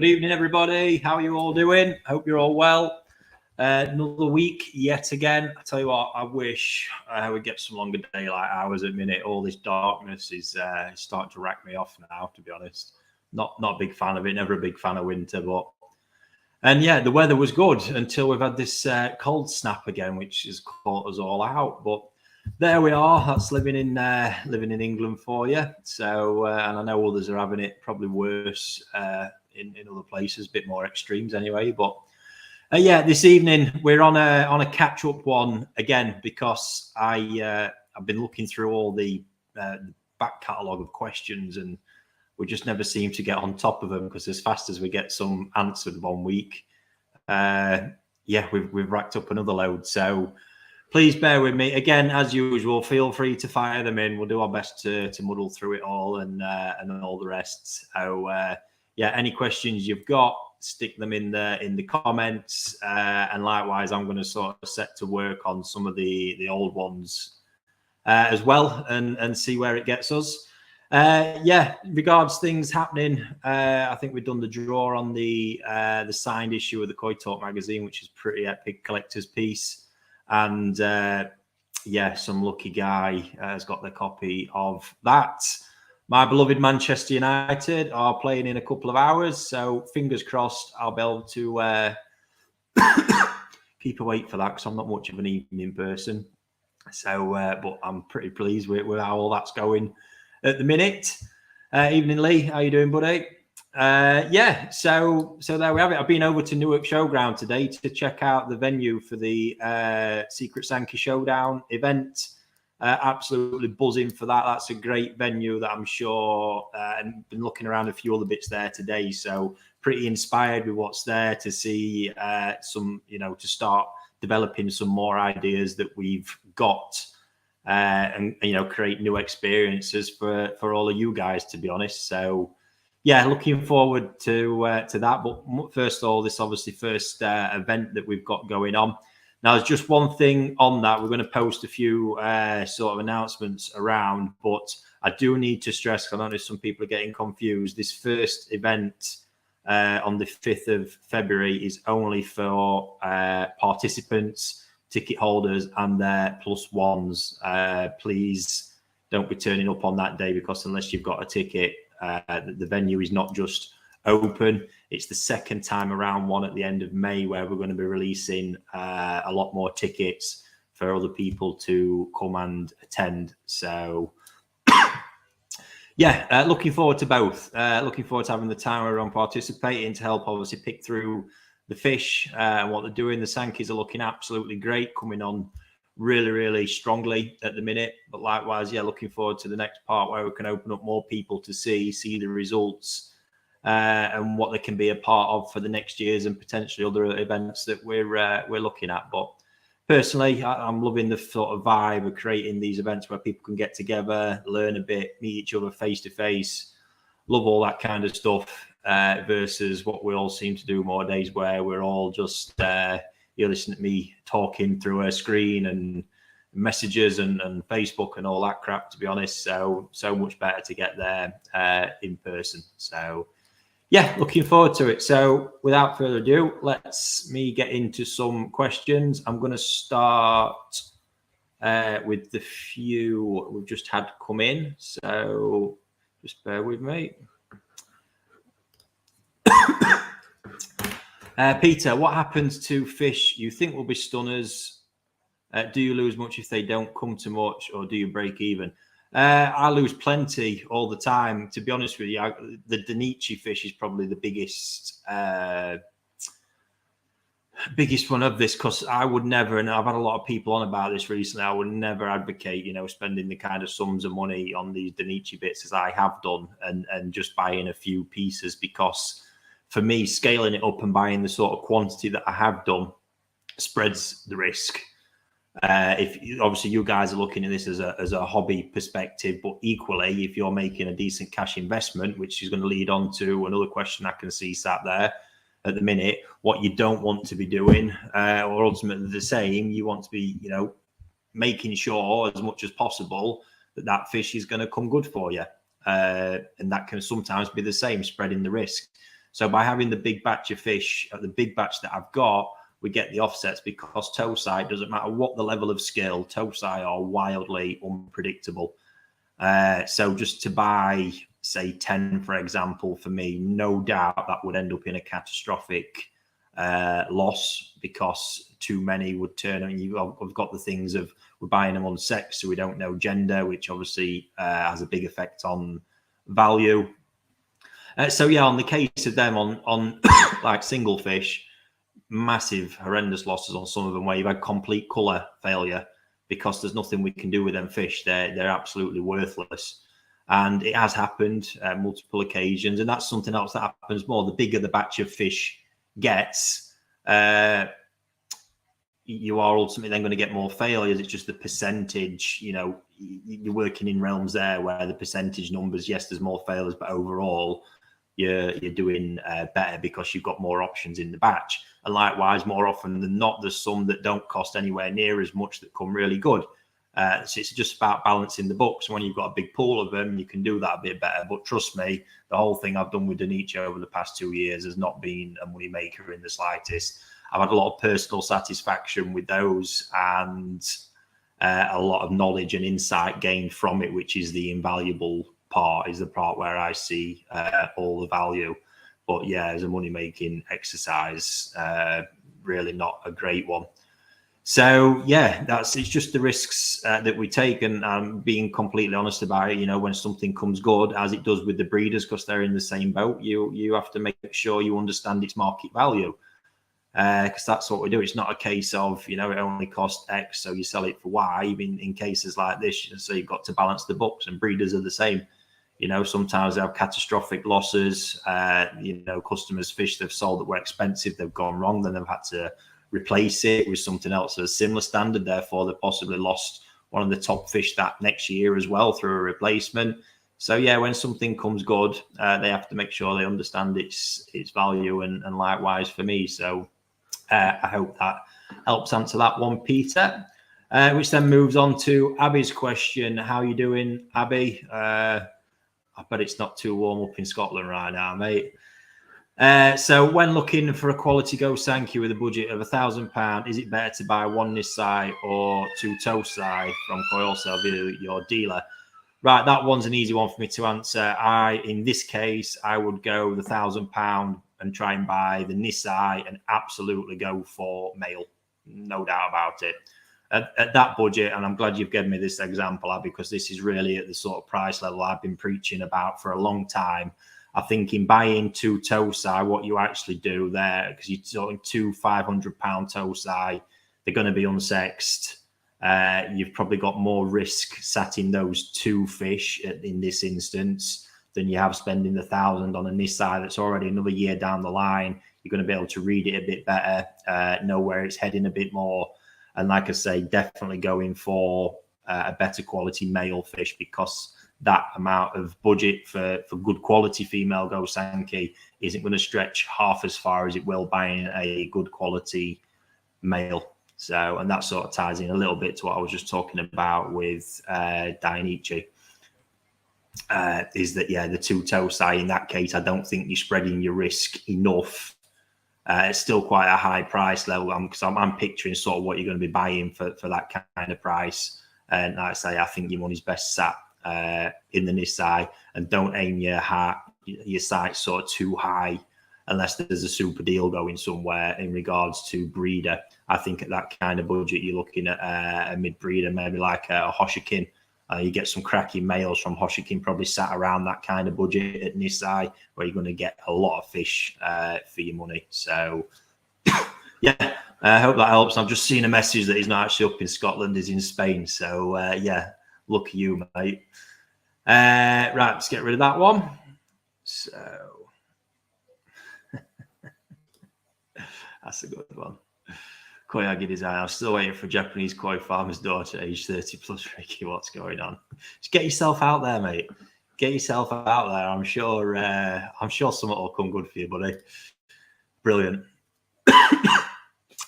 Good evening, everybody. How are you all doing? Hope you're all well. Another week yet again. I tell you what, I wish we'd get some longer daylight hours at the minute. All this darkness is starting to rack me off now, to be honest. Not a big fan of it, never a big fan of winter, and yeah, the weather was good until we've had this cold snap again, which has caught us all out. But there we are. That's living in England for you. So, and I know others are having it probably worse in other places, a bit more extremes anyway. But yeah, this evening we're on a catch up one again because I've been looking through all the back catalogue of questions and we just never seem to get on top of them because as fast as we get some answered one week, yeah, we've racked up another load. So please bear with me again, as usual. Feel free to fire them in. We'll do our best to muddle through it all and all the rest. So yeah, any questions you've got, stick them in the comments, and likewise, I'm going to sort of set to work on some of the old ones as well and see where it gets us. Yeah, regards things happening. I think we've done the draw on the signed issue of the Koi Talk magazine, which is pretty epic collector's piece. And yeah, some lucky guy has got the copy of that. My beloved Manchester United are playing in a couple of hours, so fingers crossed I'll be able to keep awake for that because I'm not much of an evening person. So, but I'm pretty pleased with how all that's going at the minute. Evening, Lee. How you doing, buddy? Yeah, so there we have it. I've been over to Newark Showground today to check out the venue for the Secret Sankey Showdown event. Absolutely buzzing for that. That's a great venue that I'm sure, and been looking around a few other bits there today. So pretty inspired with what's there to see some, to start developing some more ideas that we've got. And create new experiences for all of you guys, to be honest. So yeah, looking forward to that. But first of all, this obviously first event that we've got going on. Now, there's just one thing on that. We're going to post a few sort of announcements around, but I do need to stress, because I know some people are getting confused. This first event on the 5th of February is only for participants, ticket holders and their plus ones. Please don't be turning up on that day, because unless you've got a ticket, the venue is not just open. It's the second time around one at the end of May where we're going to be releasing a lot more tickets for other people to come and attend. So yeah, looking forward to both. Looking forward to having the time around participating to help obviously pick through the fish and what they're doing. The Sankeys are looking absolutely great, coming on really, really strongly at the minute. But likewise, yeah, looking forward to the next part where we can open up more people to see the results and what they can be a part of for the next years and potentially other events that we're looking at. But personally, I'm loving the sort of vibe of creating these events where people can get together, learn a bit, meet each other face to face. Love all that kind of stuff. Versus what we all seem to do more days where we're all just you listen to me talking through a screen and messages and Facebook and all that crap, to be honest. So much better to get there in person. So yeah, looking forward to it. So without further ado, let's me get into some questions. I'm going to start with the few we've just had come in. So just bear with me. Peter, what happens to fish you think will be stunners? Do you lose much if they don't come to much, or do you break even? I lose plenty all the time, to be honest with you. The Danichi fish is probably the biggest one of this, because I would never, and I've had a lot of people on about this recently, I would never advocate, spending the kind of sums of money on these Danichi bits as I have done and just buying a few pieces, because for me, scaling it up and buying the sort of quantity that I have done spreads the risk. If obviously you guys are looking at this as a hobby perspective, but equally, if you're making a decent cash investment, which is going to lead on to another question I can see sat there at the minute, what you don't want to be doing, or ultimately the same, you want to be, making sure as much as possible that fish is going to come good for you. And that can sometimes be the same, spreading the risk. So by having the big batch of fish, the big batch that I've got, we get the offsets because towside, doesn't matter what the level of skill, towside are wildly unpredictable. So just to buy, say 10, for example, for me, no doubt that would end up in a catastrophic loss, because too many would turn. And I've got the things of, we're buying them on sex, so we don't know gender, which obviously has a big effect on value. So yeah, on the case of them on like single fish, massive horrendous losses on some of them where you've had complete color failure because there's nothing we can do with them fish. They're absolutely worthless. And it has happened multiple occasions, and that's something else that happens more. The bigger the batch of fish gets, you are ultimately then going to get more failures. It's just the percentage, you know, you're working in realms there where the percentage numbers, yes, there's more failures, but overall you're doing better because you've got more options in the batch. And likewise, more often than not, there's some that don't cost anywhere near as much that come really good. So it's just about balancing the books. When you've got a big pool of them, you can do that a bit better. But trust me, the whole thing I've done with Danichi over the past 2 years has not been a money maker in the slightest. I've had a lot of personal satisfaction with those, and a lot of knowledge and insight gained from it, which is the invaluable part, is the part where I see all the value. But yeah, as a money making exercise, really not a great one. So yeah, it's just the risks that we take, and being completely honest about it. You know, when something comes good, as it does with the breeders, because they're in the same boat, you have to make sure you understand its market value, because that's what we do. It's not a case of, you know, it only costs X, so you sell it for Y. Even in cases like this, so you've got to balance the books, and breeders are the same. You know, sometimes they have catastrophic losses. You know, customers' fish they've sold that were expensive, they've gone wrong, then they've had to replace it with something else of a similar standard. Therefore, they possibly lost one of the top fish that next year as well through a replacement. So yeah, when something comes good, they have to make sure they understand its value, and likewise for me. So I hope that helps answer that one, Peter. Which then moves on to Abby's question. How are you doing, Abby? I bet it's not too warm up in Scotland right now, mate. So when looking for a quality Go-Sankey with a budget of £1,000, is it better to buy one Nisai or two Tosai from Koi Wholesale via your dealer? Right, that one's an easy one for me to answer. In this case, I would go the £1,000 and try and buy the Nisai and absolutely go for male. No doubt about it. At that budget, and I'm glad you've given me this example, Abby, because this is really at the sort of price level I've been preaching about for a long time. I think in buying two Tosai, what you actually do there, because you're talking two £500 Tosai, they're going to be unsexed. You've probably got more risk sat in those two fish in this instance than you have spending the £1,000 on a Nisai that's already another year down the line. You're going to be able to read it a bit better, know where it's heading a bit more. And like I say, definitely going for a better quality male fish, because that amount of budget for good quality female Go-Sankey isn't going to stretch half as far as it will buying a good quality male. So, and that sort of ties in a little bit to what I was just talking about with Dainichi. Is that, yeah, the two Tosai in that case, I don't think you're spreading your risk enough. It's still quite a high price level, because I'm picturing sort of what you're going to be buying for that kind of price. And like I say, I think your money's best sat in the Nisai, and don't aim your sights sort of too high unless there's a super deal going somewhere in regards to breeder. I think at that kind of budget, you're looking at a mid-breeder, maybe like a Hoshikin. You get some cracking males from Hoshikin, probably sat around that kind of budget at Nisai, where you're going to get a lot of fish for your money. So, yeah, I hope that helps. I've just seen a message that he's not actually up in Scotland, he's in Spain. So, yeah, lucky you, mate. Right, let's get rid of that one. So, that's a good one. Koi Agid is I'm still waiting for a Japanese koi farmer's daughter, age 30 plus. Ricky, what's going on? Just get yourself out there, mate. Get yourself out there. I'm sure something will come good for you, buddy. Brilliant.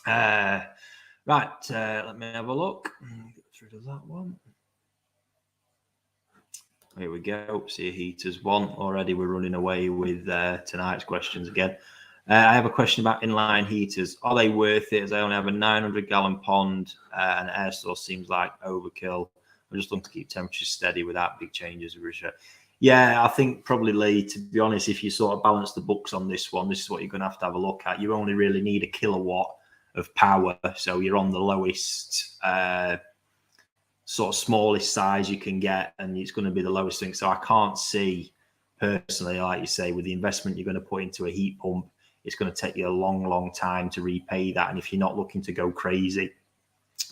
Right, let me have a look. Get rid of that one. Here we go. See a heaters one. Already we're running away with tonight's questions again. I have a question about inline heaters. Are they worth it? As I only have a 900-gallon pond and air source seems like overkill. I'm just looking to keep temperatures steady without big changes. Yeah, I think probably, Lee, to be honest, if you sort of balance the books on this one, this is what you're going to have a look at. You only really need a kilowatt of power. So you're on the lowest sort of smallest size you can get, and it's going to be the lowest thing. So I can't see personally, like you say, with the investment you're going to put into a heat pump, it's going to take you a long time to repay that. And if you're not looking to go crazy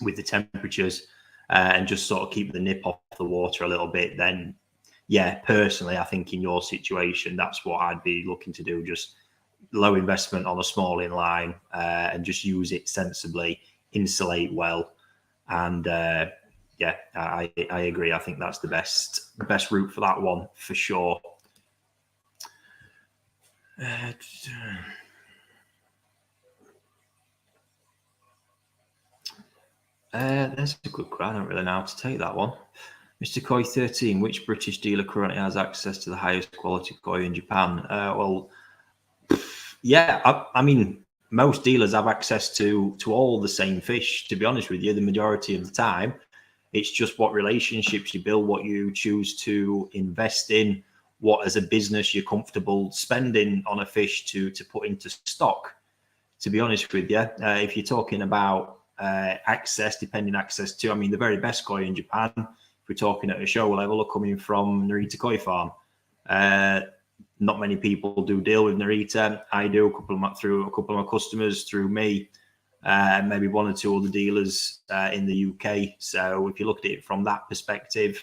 with the temperatures and just sort of keep the nip off the water a little bit, then yeah, personally, I think in your situation, that's what I'd be looking to do. Just low investment on a small inline and just use it sensibly, insulate well. And yeah, I agree. I think that's the best route for that one for sure. There's a good question. I don't really know how to take that one. Mr. Koi 13, which British dealer currently has access to the highest quality koi in Japan? Well, yeah, I mean, most dealers have access to all the same fish, to be honest with you, the majority of the time. It's just what relationships you build, what you choose to invest in, what as a business you're comfortable spending on a fish to put into stock, to be honest with you. If you're talking about access to, I mean, the very best koi in Japan, if we're talking at a show level, are coming from Narita Koi Farm. Not many people do deal with Narita. I do through a couple of my customers, through me, maybe one or two other dealers in the UK. So if you look at it from that perspective,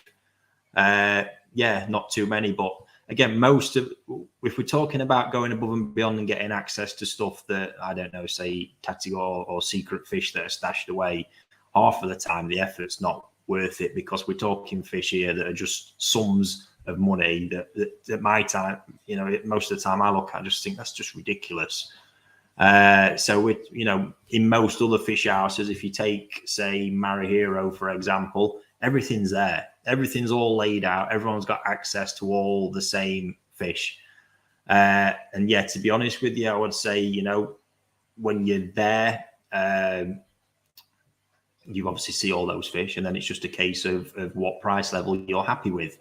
yeah, not too many. But again, if we're talking about going above and beyond and getting access to stuff that, I don't know, say Tatio or secret fish that are stashed away, half of the time the effort's not worth it, because we're talking fish here that are just sums of money that my time, you know, most of the time I look at, I just think that's just ridiculous. So with, you know, in most other fish houses, if you take, say, Marihiro, for example, everything's there. Everything's all laid out. Everyone's got access to all the same fish. And yeah, to be honest with you, I would say, you know, when you're there, you obviously see all those fish, and then it's just a case of what price level you're happy with.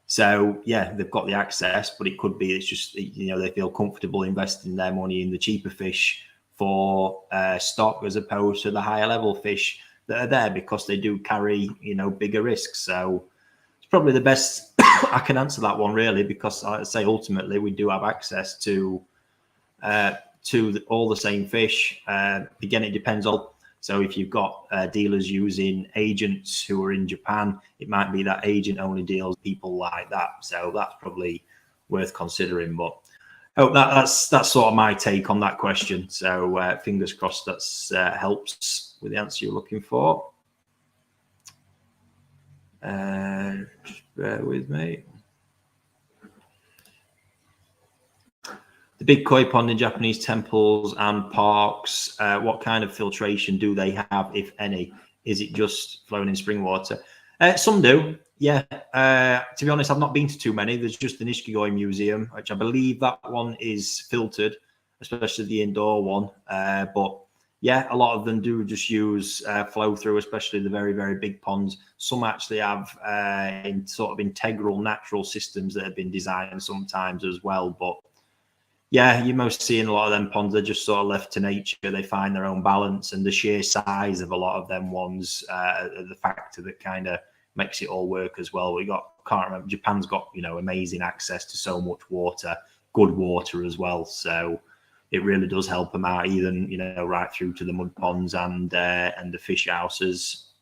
So yeah, they've got the access, but it could be it's just, you know, they feel comfortable investing their money in the cheaper fish for stock as opposed to the higher level fish that are there, because they do carry, you know, bigger risks. So it's probably the best I can answer that one, really, because I say ultimately we do have access to all the same fish. Again, it depends on. So if you've got dealers using agents who are in Japan, it might be that agent only deals with people like that. So that's probably worth considering. But that's sort of my take on that question. So fingers crossed that's helps with the answer you're looking for. Just bear with me. The big koi pond in Japanese temples and parks, what kind of filtration do they have, if any? Is it just flowing in spring water? Some do, yeah. To be honest, I've not been to too many. There's just the Nishikigoi Museum, which I believe that one is filtered, especially the indoor one. But yeah, a lot of them do just use flow through, especially the very, very big ponds. Some actually have in sort of integral natural systems that have been designed sometimes as well. But yeah, you most see in a lot of them ponds, they're just sort of left to nature. They find their own balance, and the sheer size of a lot of them ones, the factor that kind of makes it all work as well. Can't remember, Japan's got, you know, amazing access to so much water, good water as well. So it really does help them out, even, you know, right through to the mud ponds and the fish houses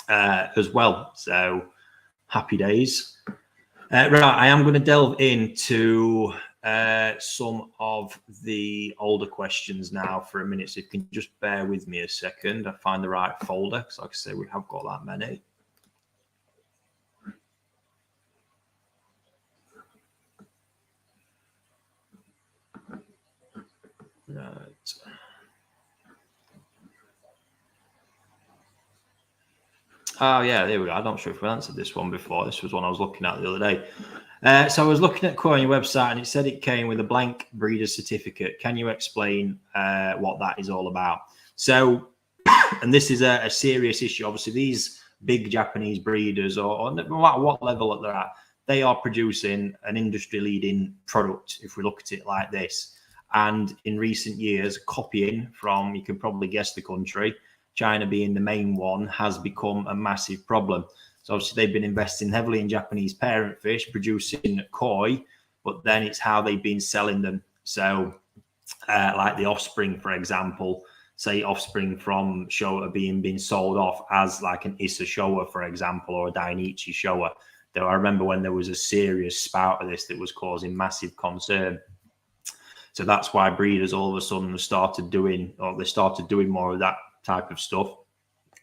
as well. So happy days. Right, I am going to delve into some of the older questions now for a minute. So if you can just bear with me a second, I find the right folder, because like I say, we have got that many. Right. Oh yeah, there we go. I'm not sure if we answered this one before. This was one I was looking at the other day. So I was looking at Koi on your website, and it said it came with a blank breeder certificate. Can you explain what that is all about? So, and this is a serious issue. Obviously, these big Japanese breeders, or no matter what level they're at, they are producing an industry-leading product, if we look at it like this. And in recent years, copying from, you can probably guess the country, China being the main one, has become a massive problem. So obviously they've been investing heavily in Japanese parent fish, producing koi, but then it's how they've been selling them. So like the offspring, for example, say offspring from Showa being sold off as like an Issa Showa, for example, or a Dainichi Showa. Though I remember when there was a serious spout of this that was causing massive concern. So that's why breeders all of a sudden started doing more of that type of stuff.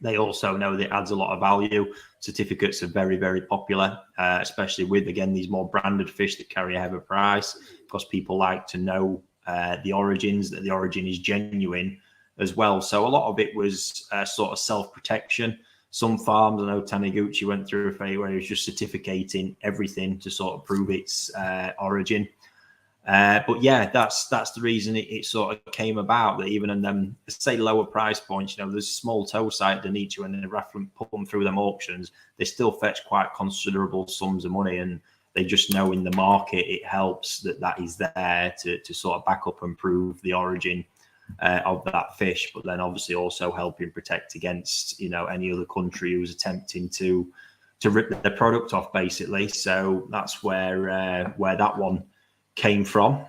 They also know that it adds a lot of value. Certificates are very, very popular, especially with, again, these more branded fish that carry a heavier price, because people like to know the origins, that the origin is genuine as well. So a lot of it was sort of self-protection. Some farms, I know Taniguchi went through a phase where he was just certificating everything to sort of prove its origin. But yeah, that's the reason it sort of came about, that even in them, say, lower price points, there's small toe sight Dainichi, and then Raffling put them through them auctions, they still fetch quite considerable sums of money, and they just know in the market it helps that is there to sort of back up and prove the origin of that fish, but then obviously also helping protect against any other country who's attempting to rip their product off, basically. So that's where that one came from.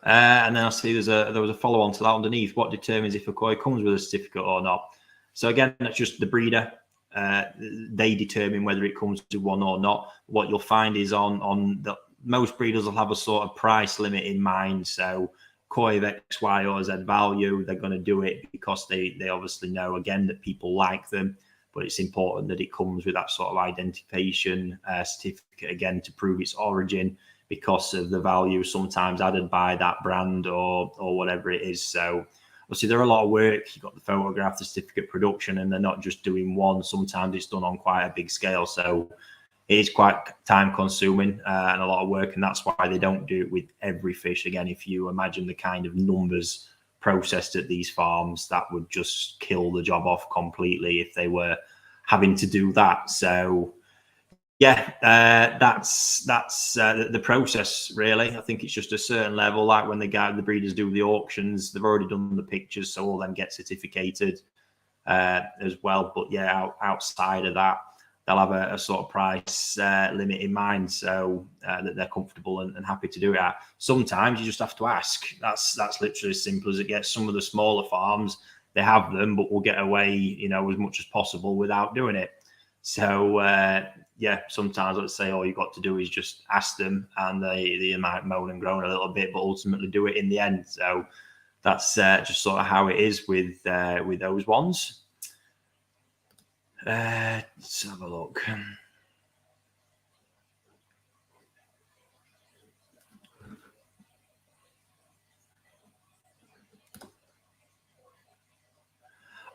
And then I see there was a follow on to that underneath. What determines if a koi comes with a certificate or not? So again, that's just the breeder. They determine whether it comes to one or not. What you'll find is on the most breeders will have a sort of price limit in mind. So koi of X, Y, or Z value, they're going to do it because they obviously know, again, that people like them. But it's important that it comes with that sort of identification certificate, again, to prove its origin, because of the value sometimes added by that brand or whatever it is. So obviously they're a lot of work. You've got the photograph, the certificate production, and they're not just doing one. Sometimes it's done on quite a big scale. So it is quite time consuming and a lot of work. And that's why they don't do it with every fish. Again, if you imagine the kind of numbers processed at these farms, that would just kill the job off completely if they were having to do that. So yeah, that's the process, really. I think it's just a certain level, like when the breeders do the auctions, they've already done the pictures, so all them get certificated as well. But yeah, outside of that, they'll have a sort of price limit in mind, so that they're comfortable and happy to do it at. Sometimes you just have to ask. That's literally as simple as it gets. Some of the smaller farms, they have them, but will get away, as much as possible without doing it. So yeah, sometimes let's say all you've got to do is just ask them, and they might moan and groan a little bit, but ultimately do it in the end. So that's just sort of how it is with those ones. Let's have a look.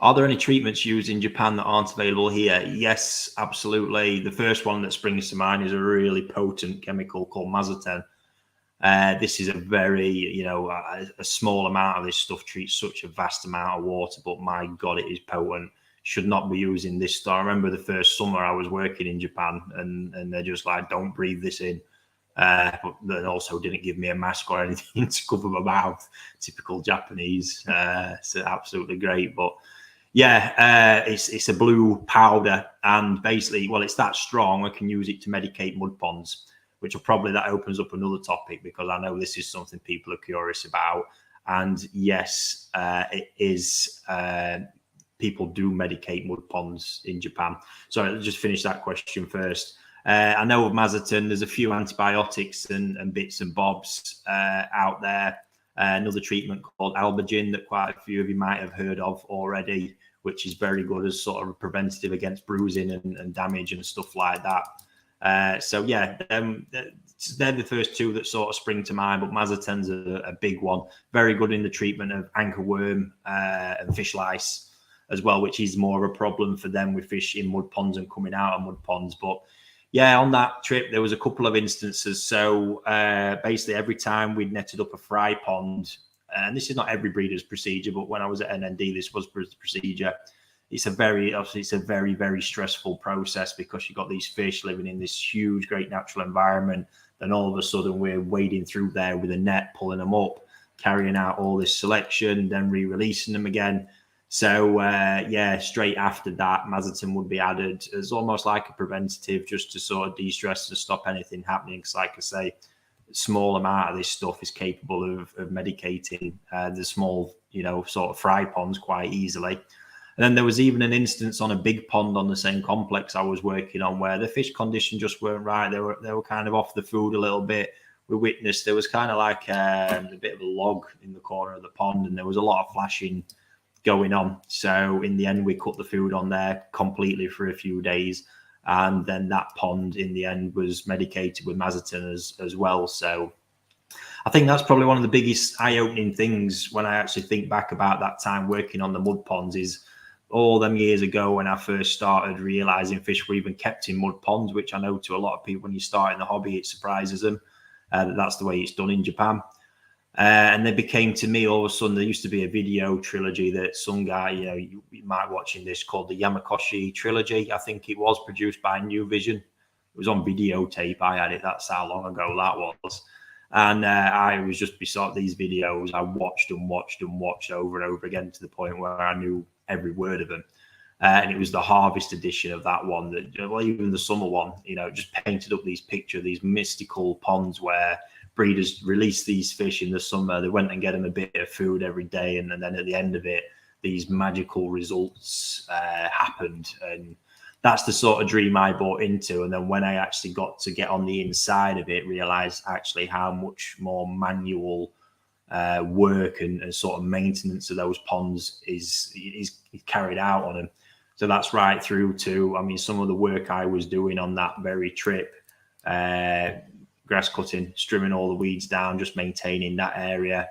Are there any treatments used in Japan that aren't available here? Yes, absolutely. The first one that springs to mind is a really potent chemical called mazaten. This is a very, a small amount of this stuff treats such a vast amount of water, but my God, it is potent. Should not be using this stuff. I remember the first summer I was working in Japan, and they're just like, don't breathe this in. But then also didn't give me a mask or anything to cover my mouth. Typical Japanese. So absolutely great. But yeah, it's a blue powder, and basically, well, it's that strong. I can use it to medicate mud ponds, which that opens up another topic, because I know this is something people are curious about. And yes, it is. People do medicate mud ponds in Japan. So I'll just finish that question first. I know of mazaten, there's a few antibiotics and bits and bobs out there. Another treatment called Albergin that quite a few of you might have heard of already, which is very good as sort of a preventative against bruising and damage and stuff like that. So yeah, they're the first two that sort of spring to mind, but mazaten's a big one. Very good in the treatment of anchor worm and fish lice as well, which is more of a problem for them with fish in mud ponds and coming out of mud ponds. But yeah, on that trip, there was a couple of instances. So basically every time we'd netted up a fry pond, and this is not every breeder's procedure, but when I was at NND, this was the procedure. It's a very, very stressful process because you've got these fish living in this huge, great natural environment. Then all of a sudden we're wading through there with a net, pulling them up, carrying out all this selection, then re-releasing them again. So yeah, straight after that, Mazaton would be added as almost like a preventative, just to sort of de-stress and stop anything happening. Because like I say, small amount of this stuff is capable of medicating the small, sort of fry ponds quite easily. And then there was even an instance on a big pond on the same complex I was working on where the fish condition just weren't right. They were kind of off the food a little bit. We witnessed there was kind of like a bit of a log in the corner of the pond, and there was a lot of flashing going on. So in the end, we cut the food on there completely for a few days. And then that pond in the end was medicated with Mazaton as well. So I think that's probably one of the biggest eye-opening things when I actually think back about that time working on the mud ponds is all them years ago when I first started realizing fish were even kept in mud ponds, which I know to a lot of people when you start in the hobby, it surprises them that that's the way it's done in Japan. And they became, to me, all of a sudden, there used to be a video trilogy that some guy, you might watching this, called the Yamakoshi trilogy. I think it was produced by New Vision. It was on videotape. I had it. That's how long ago that was. And I was just beside these videos. I watched over and over again to the point where I knew every word of them. And it was the harvest edition of that one that, well, even the summer one, just painted up these pictures, these mystical ponds where breeders release these fish in the summer. They went and get them a bit of food every day. And then at the end of it, these magical results happened. And that's the sort of dream I bought into. And then when I actually got to get on the inside of it, realized actually how much more manual work and sort of maintenance of those ponds is carried out on them. So that's right through to, some of the work I was doing on that very trip, grass cutting, strimming all the weeds down, just maintaining that area.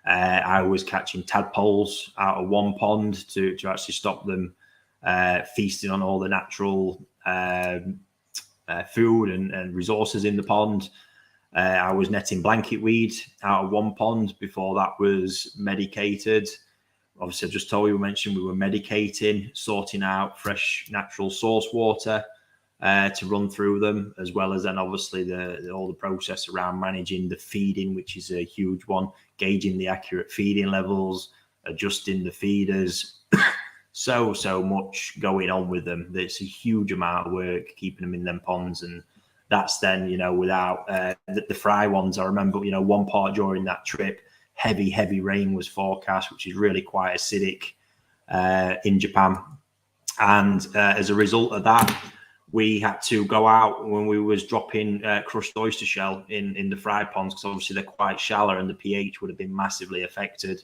I was catching tadpoles out of one pond to actually stop them feasting on all the natural food and resources in the pond. I was netting blanket weed out of one pond before that was medicated. Obviously, I just told you, we were medicating, sorting out fresh natural source water to run through them, as well as then obviously all the process around managing the feeding, which is a huge one, gauging the accurate feeding levels, adjusting the feeders. so much going on with them. It's a huge amount of work keeping them in them ponds. And that's then, without the fry ones. I remember, one part during that trip, heavy rain was forecast, which is really quite acidic in Japan. And as a result of that, we had to go out when we was dropping crushed oyster shell in the fry ponds, because obviously they're quite shallow and the pH would have been massively affected,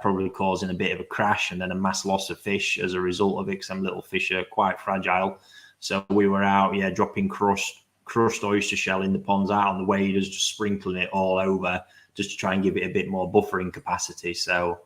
probably causing a bit of a crash and then a mass loss of fish as a result of it, because some little fish are quite fragile. So we were out, dropping crushed oyster shell in the ponds out on the waders, just sprinkling it all over, just to try and give it a bit more buffering capacity. So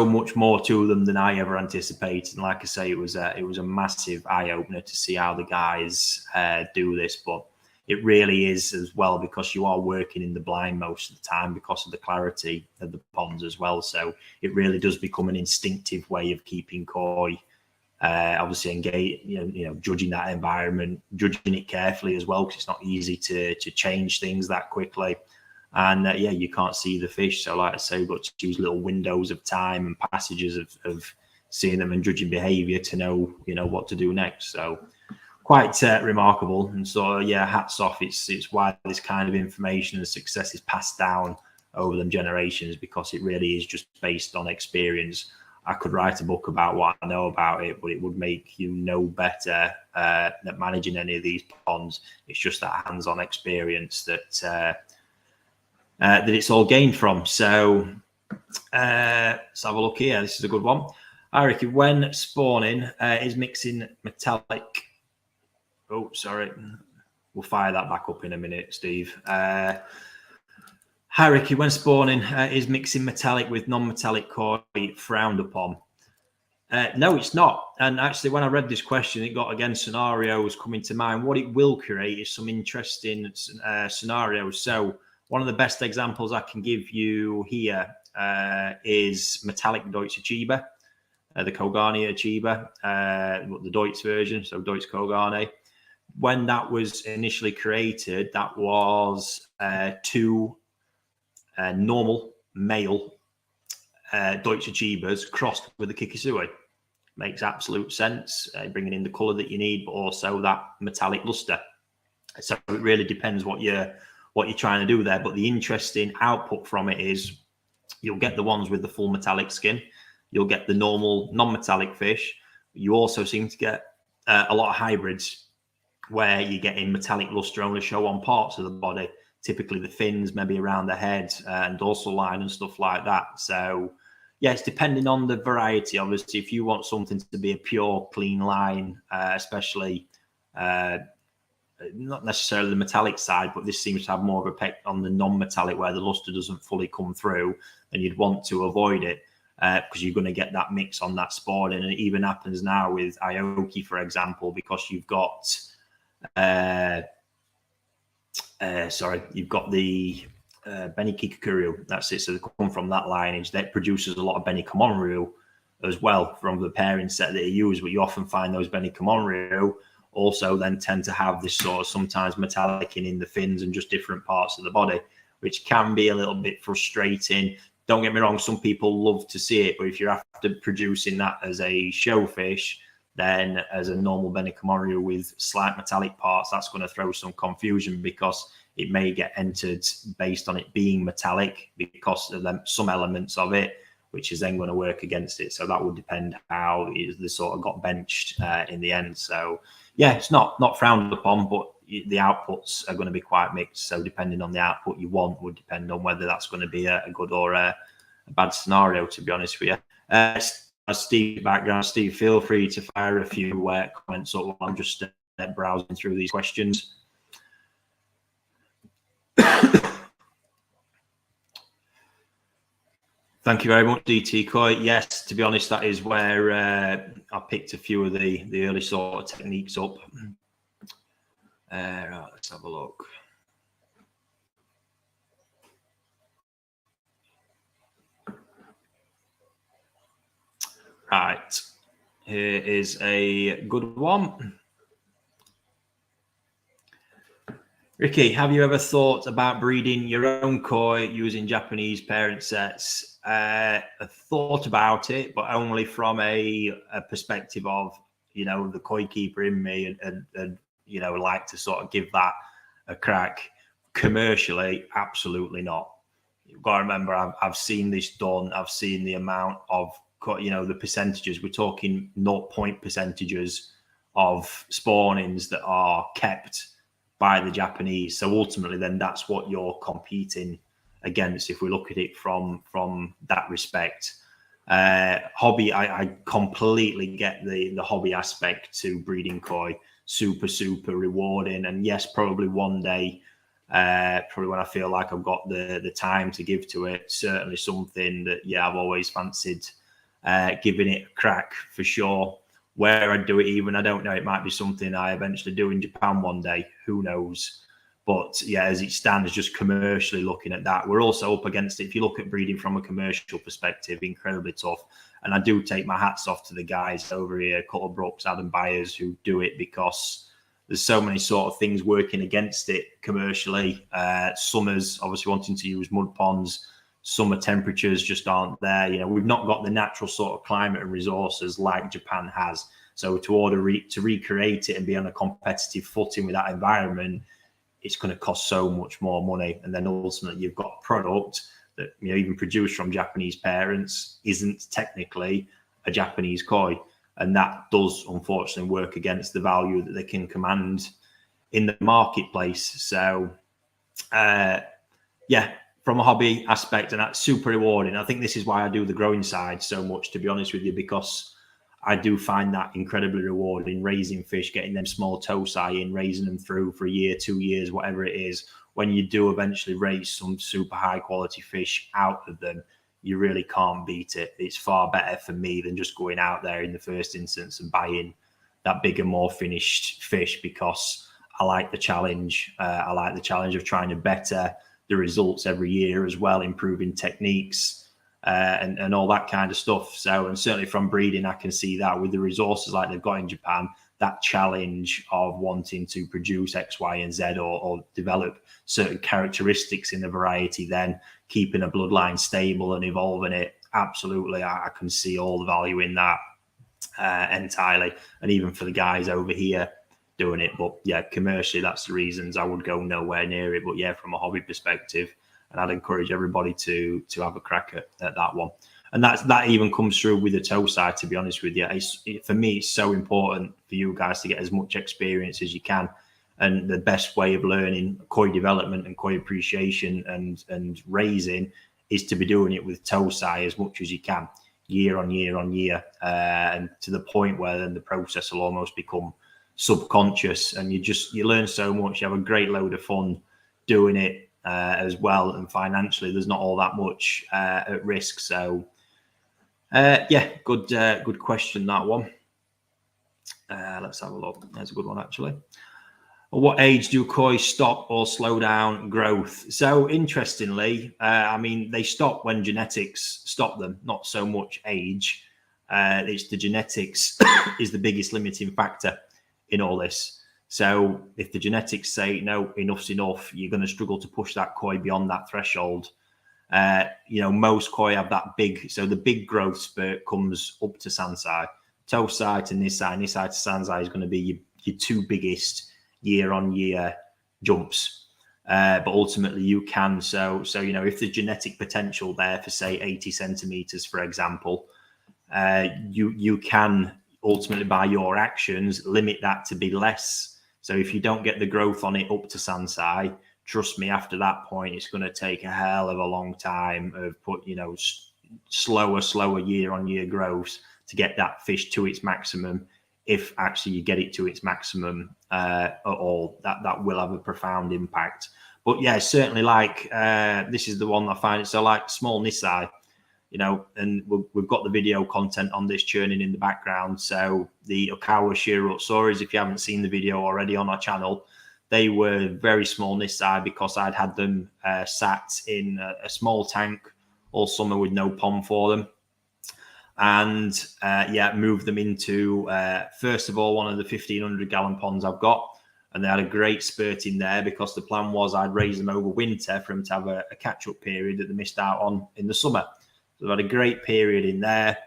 much more to them than I ever anticipated. And like I say, it was a massive eye opener to see how the guys do this. But it really is as well, because you are working in the blind most of the time because of the clarity of the ponds as well. So it really does become an instinctive way of keeping koi. Obviously, engage, judging that environment, judging it carefully as well, because it's not easy to change things that quickly. And you can't see the fish. So like I say, we've got to use little windows of time and passages of seeing them and judging behavior to know, what to do next. So quite remarkable. And so, hats off. It's why this kind of information and success is passed down over them generations, because it really is just based on experience. I could write a book about what I know about it, but it would make you no better at managing any of these ponds. It's just that hands-on experience that it's all gained from. So let's have a look here. This is a good one. Hi, Ricky. When spawning, is mixing metallic... Oh, sorry. We'll fire that back up in a minute, Steve. Hi Ricky, when spawning, is mixing metallic with non-metallic koi frowned upon? No, it's not. And actually, when I read this question, it got, again, scenarios coming to mind. What it will create is some interesting scenarios. So one of the best examples I can give you here is metallic Deutsche Chiba, the Kogani Chiba, the Deutsch version, so Deutsch Kogani. When that was initially created, that was two normal male Deutsche Chibas crossed with the Kikisui. Makes absolute sense, bringing in the colour that you need, but also that metallic luster. So it really depends what you're trying to do there. But the interesting output from it is you'll get the ones with the full metallic skin, you'll get the normal non-metallic fish. You also seem to get a lot of hybrids where you're getting metallic luster only show on parts of the body, typically the fins, maybe around the head and dorsal line and stuff like that. So yeah, it's depending on the variety. Obviously, if you want something to be a pure, clean line, especially not necessarily the metallic side, but this seems to have more of a effect on the non-metallic where the luster doesn't fully come through, and you'd want to avoid it because you're going to get that mix on that spawning. And it even happens now with Aoki, for example, because you've got you've got the Benny Kikakuru, that's it. So they come from that lineage. That produces a lot of Benny Komonryu as well from the pairing set that you use. But you often find those Benny Komonryu also then tend to have this sort of sometimes metallic in the fins and just different parts of the body, which can be a little bit frustrating. Don't get me wrong, some people love to see it, but if you're after producing that as a showfish, then as a normal Benny Komonryu with slight metallic parts, that's going to throw some confusion because it may get entered based on it being metallic because of some elements of it, which is then going to work against it. So that would depend how the sort of got benched in the end. So yeah, it's not frowned upon, but the outputs are going to be quite mixed. So depending on the output you want would depend on whether that's going to be a good or a bad scenario, to be honest with you. Steve background, Steve, feel free to fire a few comments up while I'm just browsing through these questions. Thank you very much, DT Koi. Yes, to be honest, that is where I picked a few of the early sort of techniques up. Right, let's have a look. Right, here is a good one. Ricky, have you ever thought about breeding your own koi using Japanese parent sets? I thought about it, but only from a perspective of, the koi keeper in me and like to sort of give that a crack. Commercially, absolutely not. You've got to remember, I've seen this done. I've seen the amount of, the percentages. We're talking 0.0 percentages of spawnings that are kept by the Japanese. So ultimately, then that's what you're competing against. If we look at it from that respect, hobby, I completely get the hobby aspect to breeding koi. Super rewarding, and yes, probably one day, probably when I feel like I've got the time to give to it, certainly something that I've always fancied giving it a crack for sure. Where I'd do it, even I don't know, it might be something I eventually do in Japan one day, who knows. But as it stands, just commercially looking at that, we're also up against it. If you look at breeding from a commercial perspective, incredibly tough. And I do take my hats off to the guys over here, Cutter Brooks, Adam Byers, who do it, because there's so many sort of things working against it commercially. Summers, obviously wanting to use mud ponds, summer temperatures just aren't there. We've not got the natural sort of climate and resources like Japan has. So to recreate it and be on a competitive footing with that environment, it's going to cost so much more money. And then ultimately you've got a product that, even produced from Japanese parents isn't technically a Japanese koi. And that does unfortunately work against the value that they can command in the marketplace. So, from a hobby aspect, and that's super rewarding. I think this is why I do the growing side so much, to be honest with you, because I do find that incredibly rewarding, raising fish, getting them small tosi in, raising them through for a year, 2 years, whatever it is, when you do eventually raise some super high quality fish out of them, you really can't beat it. It's far better for me than just going out there in the first instance and buying that bigger, more finished fish, because I like the challenge. I like the challenge of trying to better the results every year as well, improving techniques and all that kind of stuff. So, and certainly from breeding, I can see that with the resources like they've got in Japan, that challenge of wanting to produce X, Y, and Z, or develop certain characteristics in a variety, then keeping a bloodline stable and evolving it. Absolutely, I can see all the value in that entirely. And even for the guys over here doing it. But yeah, commercially, that's the reasons I would go nowhere near it. But yeah, from a hobby perspective, and I'd encourage everybody to have a crack at that one. And that even comes through with the toe side, to be honest with you. For me, it's so important for you guys to get as much experience as you can. And the best way of learning koi development and koi appreciation and raising is to be doing it with toe sai as much as you can, year on year on year, and to the point where then the process will almost become subconscious, and you learn so much. You have a great load of fun doing it as well, and financially there's not all that much at risk. So yeah, good question, that one. Let's have a look. That's a good one, actually. At what age do koi stop or slow down growth? So interestingly, I mean, they stop when genetics stop them, not so much age. It's the genetics is the biggest limiting factor in all this. So if the genetics say, no, enough's enough, you're going to struggle to push that koi beyond that threshold. Most koi have that big, so the big growth spurt comes up to Sansai. Tosai to Nisai, Nisai to Sansai is going to be your two biggest year-on-year jumps. But ultimately you can, so if the genetic potential there for, say, 80 centimeters, for example, you can ultimately, by your actions, limit that to be less. So if you don't get the growth on it up to Sansai, trust me, after that point, it's going to take a hell of a long time of slower year-on-year growth to get that fish to its maximum. If actually you get it to its maximum at all, that will have a profound impact. But yeah, certainly, like this is the one I find it. So like small Nisai, and we've got the video content on this churning in the background. So the Okawa Shirotsuris, if you haven't seen the video already on our channel, they were very small Nisai because I'd had them sat in a small tank all summer with no pond for them. And moved them into, first of all, one of the 1,500 gallon ponds I've got. And they had a great spurt in there because the plan was I'd raise them over winter for them to have a catch-up period that they missed out on in the summer. So they've had a great period in there.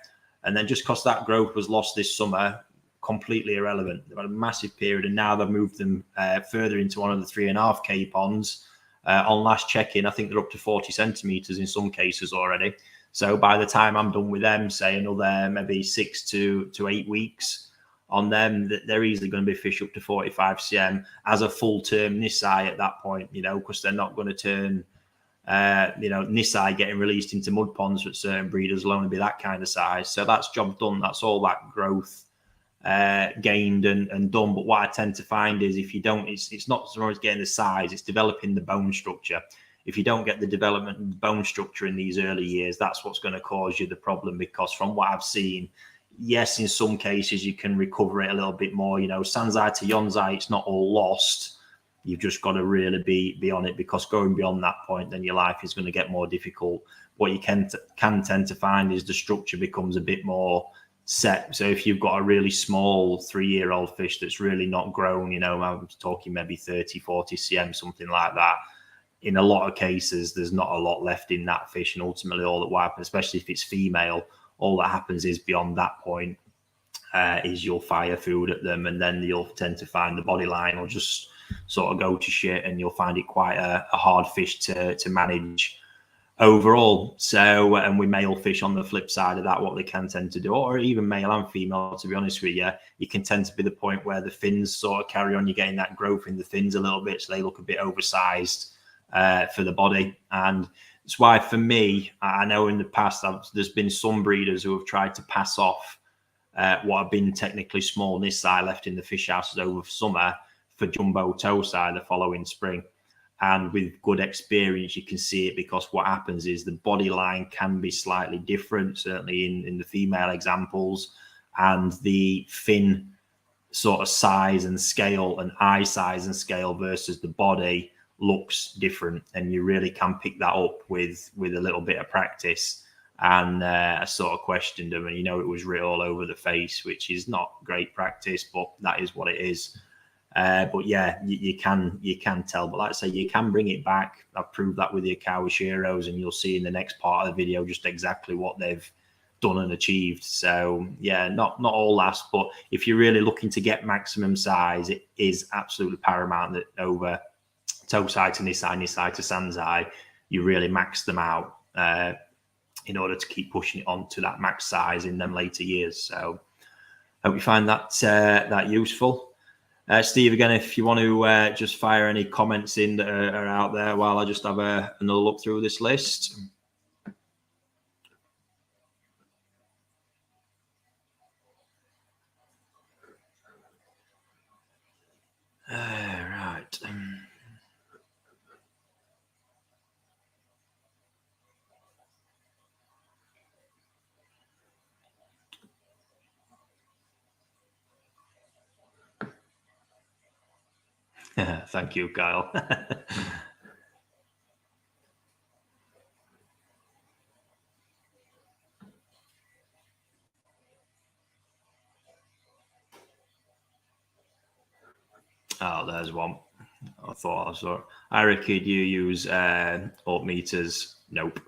And then just because that growth was lost this summer, completely irrelevant. They've had a massive period, and now they've moved them further into one of the 3.5K ponds. On last check-in, I think they're up to 40 centimetres in some cases already. So by the time I'm done with them, say another maybe 6 to 8 weeks on them, they're easily going to be fish up to 45 cm as a full-term Nisai at that point, because they're not going to turn, Nisai getting released into mud ponds for certain breeders will only be that kind of size. So that's job done. That's all that growth gained and done. But what I tend to find is if you don't, it's not so much getting the size, it's developing the bone structure. If you don't get the development of bone structure in these early years, that's what's going to cause you the problem. Because from what I've seen, yes, in some cases you can recover it a little bit more. Sansai to Yonsai, it's not all lost. You've just got to really be on it, because going beyond that point, then your life is going to get more difficult. What you can tend to find is the structure becomes a bit more set. So if you've got a really small 3-year-old fish that's really not grown, I'm talking maybe 30, 40 cm, something like that. In a lot of cases, there's not a lot left in that fish, and ultimately all that will happen, especially if it's female, all that happens is beyond that point is you'll fire food at them, and then you'll tend to find the body line will just sort of go to shit, and you'll find it quite a hard fish to manage overall. So, and with male fish on the flip side of that, what they can tend to do, or even male and female, to be honest with you, you can tend to be the point where the fins sort of carry on. You're getting that growth in the fins a little bit, so they look a bit oversized for the body. And it's why, for me, I know in the past there's been some breeders who have tried to pass off what have been technically small Nisai left in the fish houses over summer for jumbo Tosai the following spring. And with good experience, you can see it, because what happens is the body line can be slightly different, certainly in the female examples, and the fin sort of size and scale and eye size and scale versus the body looks different, and you really can pick that up with a little bit of practice. And I sort of questioned him, and it was writ all over the face, which is not great practice, but that is what it is. But yeah, you can tell. But like I say, you can bring it back. I've proved that with the Akawashiros, and you'll see in the next part of the video just exactly what they've done and achieved. So yeah, not all last, but if you're really looking to get maximum size, it is absolutely paramount that over Tosai to Nisai, Nisai to Sanzai, you really max them out in order to keep pushing it on to that max size in them later years. So hope you find that that useful. Steve, again, if you want to just fire any comments in that are out there while I just have another look through this list. Right. Thank you, Kyle. Oh, there's one. I thought I saw. Ricky, do you use alt meters? Nope.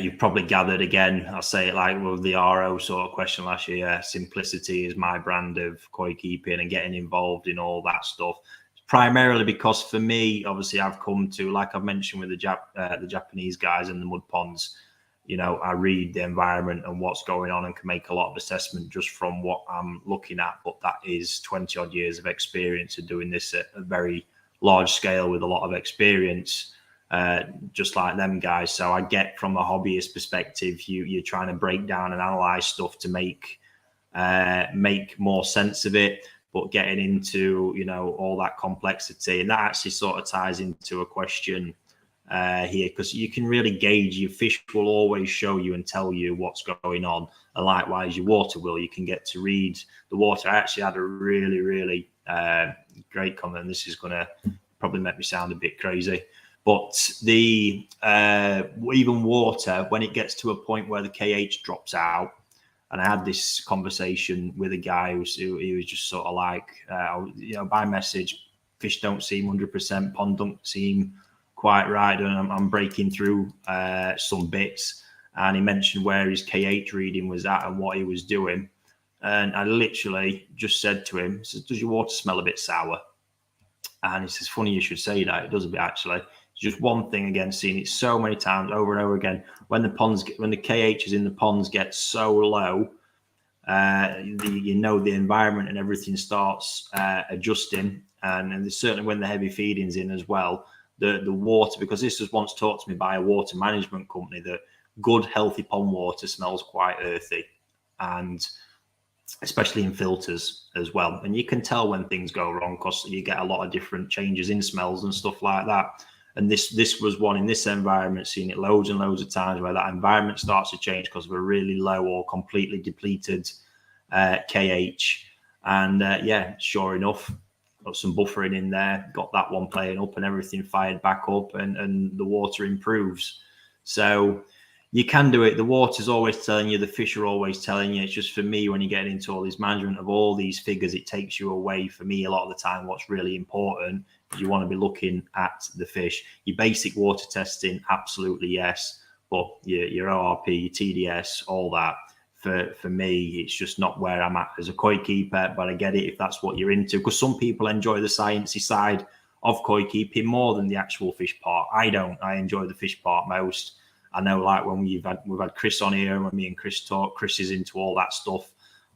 You've probably gathered again. I'll say it like with the RO sort of question last year. Simplicity is my brand of koi keeping and getting involved in all that stuff. Primarily because for me, obviously, I've come to, like I've mentioned with the Japanese guys in the mud ponds. I read the environment and what's going on and can make a lot of assessment just from what I'm looking at. But that is 20 odd years of experience of doing this at a very large scale with a lot of experience, just like them guys. So I get from a hobbyist perspective, you're trying to break down and analyze stuff to make more sense of it. But getting into, all that complexity, and that actually sort of ties into a question here, because you can really gauge. Your fish will always show you and tell you what's going on, and likewise your water will. You can get to read the water. I actually had a really, really great comment. This is going to probably make me sound a bit crazy, but the even water, when it gets to a point where the KH drops out, and I had this conversation with a guy who was just sort of like, by message, fish don't seem 100%, pond don't seem quite right, and I'm breaking through some bits, and he mentioned where his KH reading was at and what he was doing, and I literally just said to him, does your water smell a bit sour? And he says, funny you should say that, it does a bit actually. It's just one thing, again, seeing it so many times over and over again, when the KHs in the ponds get so low, the environment and everything starts adjusting, and certainly when the heavy feeding's in as well, the water, because this was once taught to me by a water management company, that good healthy pond water smells quite earthy, and especially in filters as well. And you can tell when things go wrong because you get a lot of different changes in smells and stuff like that. And this was one in this environment, seeing it loads and loads of times where that environment starts to change because of a really low or completely depleted KH. And sure enough, got some buffering in there, got that one playing up, and everything fired back up, and the water improves. So you can do it. The water's always telling you, the fish are always telling you. It's just, for me, when you get into all this management of all these figures, it takes you away, for me, a lot of the time. What's really important, you want to be looking at the fish. Your basic water testing, absolutely yes, but your ORP, your TDS, all that, for me, it's just not where I'm at as a koi keeper. But I get it if that's what you're into, because some people enjoy the sciencey side of koi keeping more than the actual fish part. I don't. I enjoy the fish part most. I know, like when we've had Chris on here, and when me and Chris talk, Chris is into all that stuff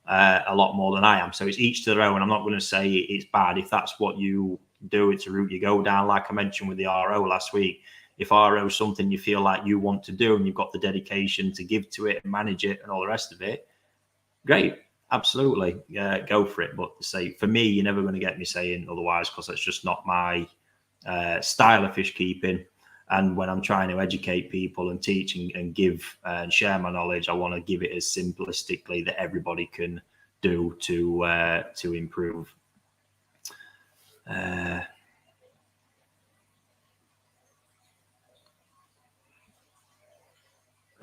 a lot more than I am. So it's each to their own. I'm not going to say it's bad if that's what you do. It's a route you go down, like I mentioned with the RO last week. If RO is something you feel like you want to do and you've got the dedication to give to it and manage it and all the rest of it, great, absolutely, go for it. But say, for me, you're never going to get me saying otherwise, because that's just not my style of fish keeping. And when I'm trying to educate people and teach and give and share my knowledge, I want to give it as simplistically that everybody can do to improve.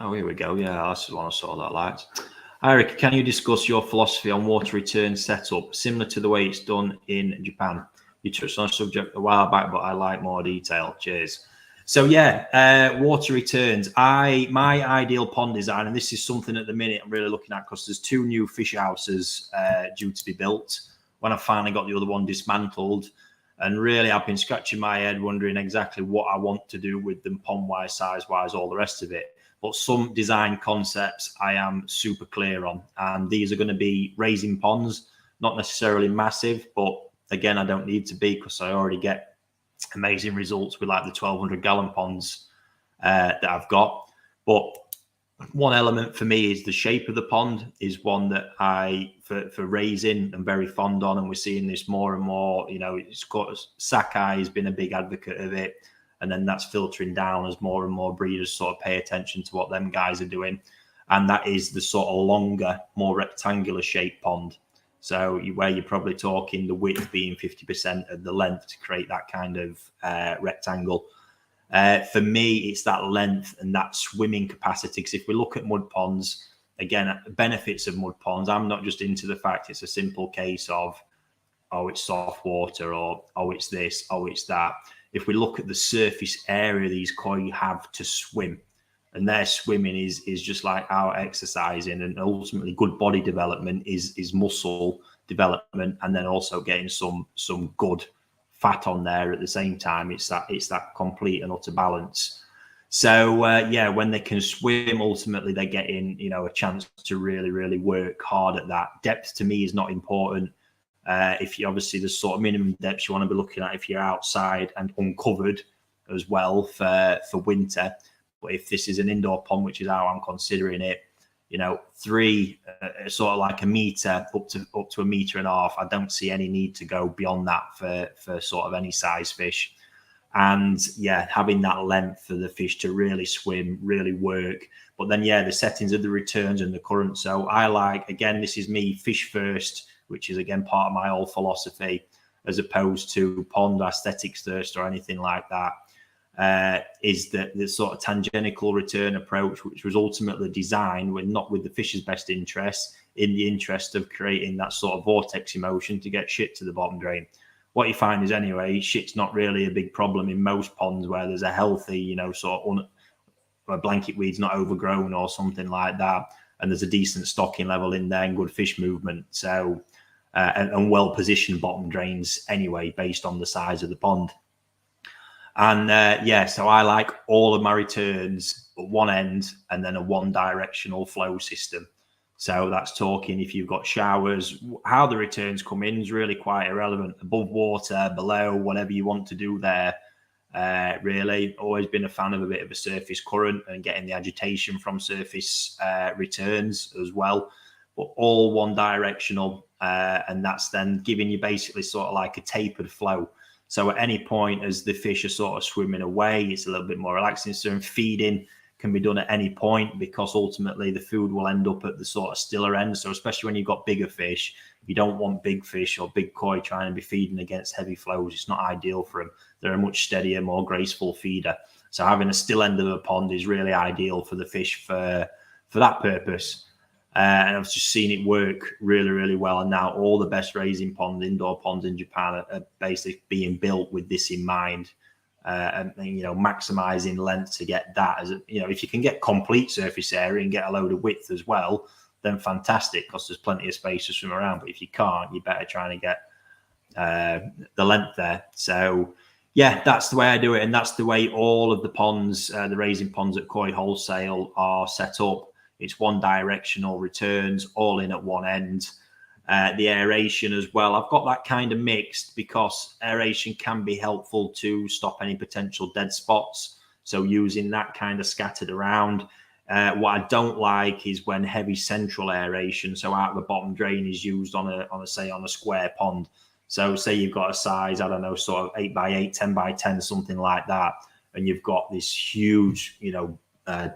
Oh, here we go. Yeah, that's the one I saw that liked. Eric, can you discuss your philosophy on water return setup, similar to the way it's done in Japan? You touched on a subject a while back, but I like more detail. Cheers. So yeah, water returns. My ideal pond design, and this is something at the minute I'm really looking at because there's 2 new fish houses due to be built. When I finally got the other one dismantled, and really I've been scratching my head wondering exactly what I want to do with them, pond-wise, size-wise, all the rest of it. But some design concepts I am super clear on, and these are going to be raising ponds, not necessarily massive, but again, I don't need to be because I already get amazing results with like the 1,200 gallon ponds that I've got. But one element for me is the shape of the pond is one that for raising, I'm very fond on, and we're seeing this more and more. You know, it's got Sakai has been a big advocate of it. And then that's filtering down as more and more breeders sort of pay attention to what them guys are doing. And that is the sort of longer, more rectangular shaped pond. So where you're probably talking the width being 50% of the length to create that kind of rectangle. For me, it's that length and that swimming capacity. Because if we look at mud ponds, again, benefits of mud ponds, I'm not just into the fact it's a simple case of, oh, it's soft water, or, oh, it's this, oh, it's that. If we look at the surface area these koi have to swim, and their swimming is just like our exercising, and ultimately good body development is muscle development, and then also getting some good fat on there at the same time. It's that complete and utter balance. So yeah, when they can swim, ultimately they're getting, you know, a chance to really work hard at that. Depth to me is not important. If you obviously the sort of minimum depths you want to be looking at if you're outside and uncovered as well for winter. But if this is an indoor pond, which is how I'm considering it, you know, 3 sort of like a meter up to 1.5 meters, I don't see any need to go beyond that for sort of any size fish. And yeah, having that length for the fish to really swim, really work. But then yeah, the settings of the returns and the current. So I like, again, this is me fish first, which is again part of my whole philosophy, as opposed to pond aesthetics first or anything like that, is that the sort of tangential return approach, which was ultimately designed with not with the fish's best interest, in the interest of creating that sort of vortex emotion to get shit to the bottom drain. What you find is anyway, shit's not really a big problem in most ponds where there's a healthy, you know, sort of a blanket weed's not overgrown or something like that, and there's a decent stocking level in there and good fish movement. So and well-positioned bottom drains anyway, based on the size of the pond. And yeah, so I like all of my returns at one end and then a one-directional flow system. So that's talking if you've got showers, how the returns come in is really quite irrelevant. Above water, below, whatever you want to do there. Really, always been a fan of a bit of a surface current and getting the agitation from surface returns as well. But all one directional, and that's then giving you basically sort of like a tapered flow. So at any point as the fish are sort of swimming away, it's a little bit more relaxing. So feeding can be done at any point, because ultimately the food will end up at the sort of stiller end. So especially when you've got bigger fish, you don't want big fish or big koi trying to be feeding against heavy flows. It's not ideal for them. They're a much steadier, more graceful feeder. So having a still end of a pond is really ideal for the fish for that purpose. And I've just seen it work really well. And now all the best raising ponds, indoor ponds in Japan are basically being built with this in mind. And you know, maximizing length to get that as you know, if you can get complete surface area and get a load of width as well, then fantastic, because there's plenty of space to swim around. But if you can't, you're better trying to get the length there. So yeah, that's the way I do it, and that's the way all of the ponds, the raising ponds at Koi Wholesale are set up. It's one directional returns, all in at one end. The aeration as well, I've got that kind of mixed, because aeration can be helpful to stop any potential dead spots. So using that kind of scattered around. What I don't like is when heavy central aeration, so out of the bottom drain, is used on a square pond. So say you've got a size, I don't know, sort of 8x8, 10x10, something like that, and you've got this huge,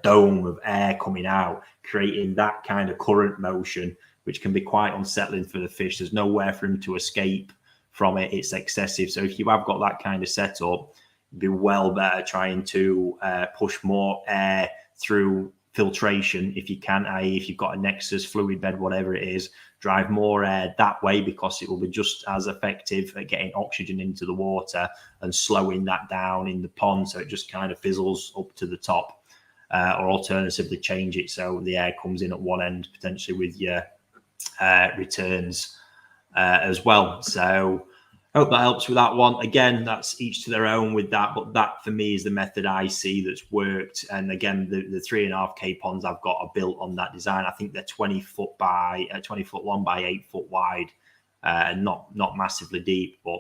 dome of air coming out, creating that kind of current motion, which can be quite unsettling for the fish. There's nowhere for him to escape from it. It's excessive. So if you have got that kind of setup, it'd be well better trying to push more air through filtration if you can, i.e. if you've got a Nexus, fluid bed, whatever it is, drive more air that way, because it will be just as effective at getting oxygen into the water and slowing that down in the pond, so it just kind of fizzles up to the top. Or alternatively change it so the air comes in at one end, potentially with your returns as well. So hope that helps with that one. Again, that's each to their own with that, but that for me is the method I see that's worked. And again, the 3.5K ponds I've got are built on that design. I think they're 20 foot long by 8 foot wide, and not massively deep, but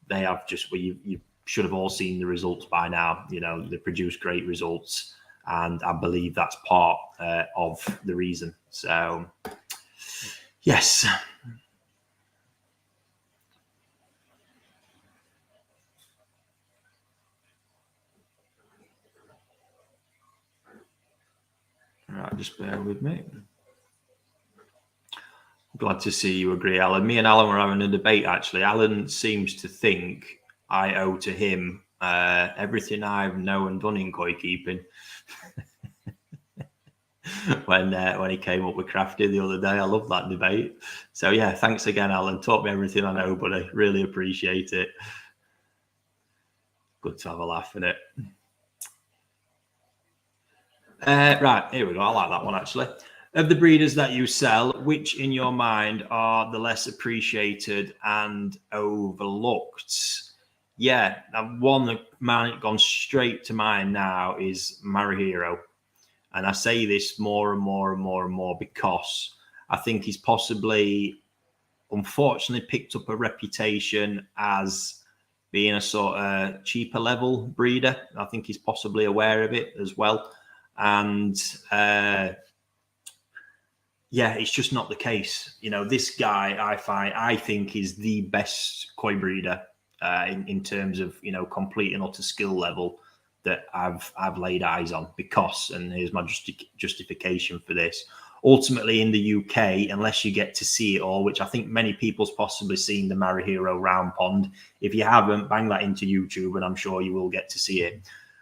they have just, well, you should have all seen the results by now. They produce great results, and I believe that's part of the reason. So yes. All right, just bear with me. Glad to see you agree, Alan. Me and Alan were having a debate, actually. Alan seems to think I owe to him everything I've known and done in koi keeping. when he came up with Crafty the other day. I love that debate. So yeah, thanks again, Alan. Taught me everything I know, buddy. Really appreciate it. Good to have a laugh in it. Right, here we go. I like that one, actually. Of the breeders that you sell, which in your mind are the less appreciated and overlooked? Yeah, one that gone straight to mind now is Marihiro. And I say this more and more and more and more because I think he's possibly, unfortunately, picked up a reputation as being a sort of cheaper level breeder. I think he's possibly aware of it as well. And yeah, it's just not the case. This guy, I think is the best koi breeder in terms of, complete and utter skill level that I've laid eyes on, because, and here's my justification for this. Ultimately, in the UK, unless you get to see it all, which I think many people's possibly seen the Marihiro round pond. If you haven't, bang that into YouTube, and I'm sure you will get to see it.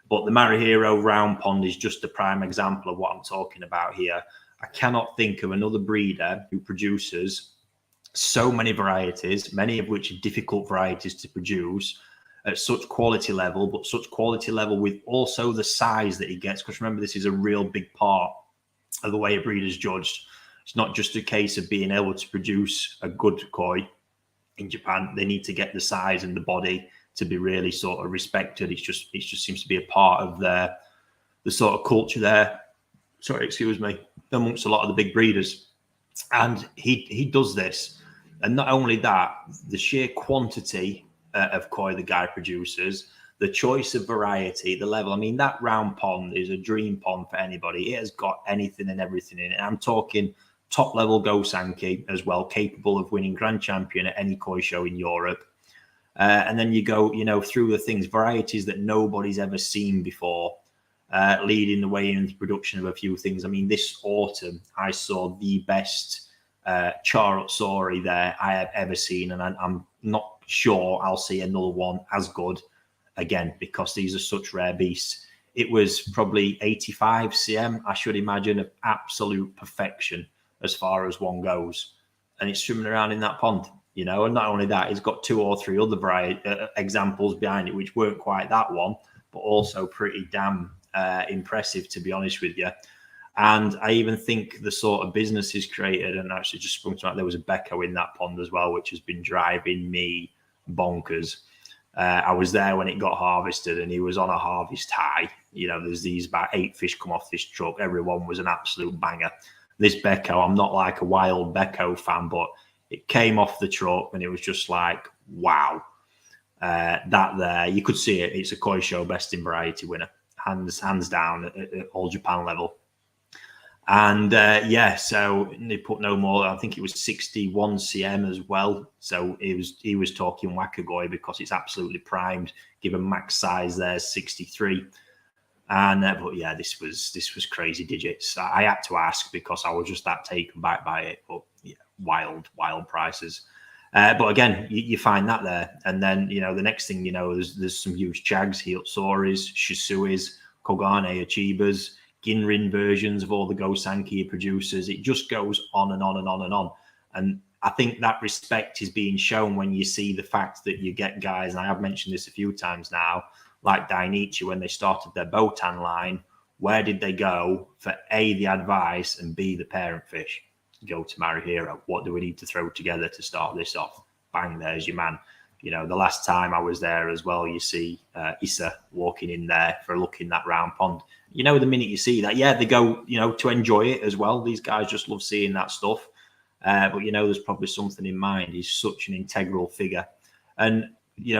But the Marihiro round pond is just a prime example of what I'm talking about here. I cannot think of another breeder who produces so many varieties, many of which are difficult varieties to produce, at such quality level, but such quality level with also the size that he gets. Because remember, this is a real big part of the way a breeder's judged. It's not just a case of being able to produce a good koi. In Japan, they need to get the size and the body to be really sort of respected. It just seems to be a part of the sort of culture there. Sorry, excuse me, amongst a lot of the big breeders. And he does this. And not only that, the sheer quantity of koi the guy produces, the choice of variety, the level. I mean, that round pond is a dream pond for anybody. It has got anything and everything in it. I'm talking top level Gosanki as well, capable of winning grand champion at any koi show in Europe. And then you go, through the things, varieties that nobody's ever seen before, leading the way into production of a few things. I mean, this autumn, I saw the best Charlotte Sori there I have ever seen. And I'm not sure I'll see another one as good again, because these are such rare beasts. It was probably 85 cm, I should imagine, of absolute perfection as far as one goes. And it's swimming around in that pond, and not only that, it's got 2 or 3 other variety examples behind it, which weren't quite that one, but also pretty damn impressive, to be honest with you. And I even think the sort of business is created, and actually just sprung to mind, there was a Becco in that pond as well, which has been driving me bonkers. I was there when it got harvested, and he was on a harvest high. There's these about 8 fish come off this truck. Everyone was an absolute banger. This Becco, I'm not like a wild Becco fan, but it came off the truck and it was just like, wow. That there, you could see it. It's a koi show best in variety winner, hands down at all Japan level. And yeah, so they put no more. I think it was 61 cm as well. So he was talking Wakagoi because it's absolutely primed. Given max size there, 63. And but yeah, this was crazy digits. I had to ask because I was just that taken back by it. But yeah, wild prices. But again, you find that there, and then the next thing there's some huge chags, Hiotsuris, Shisuis, Kogane Achibas, Ginrin versions of all the Gosankia producers. It just goes on and on and on and on. And I think that respect is being shown when you see the fact that you get guys, and I have mentioned this a few times now, like Dainichi, when they started their Botan line, where did they go for A, the advice, and B, the parent fish? Go to Marihiro. What do we need to throw together to start this off? Bang, there's your man. The last time I was there as well, you see Issa walking in there for a look in that round pond. The minute you see that, yeah, they go, to enjoy it as well. These guys just love seeing that stuff. But, there's probably something in mind. He's such an integral figure. And,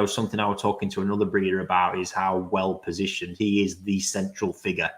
something I was talking to another breeder about is how well positioned he is, the central figure.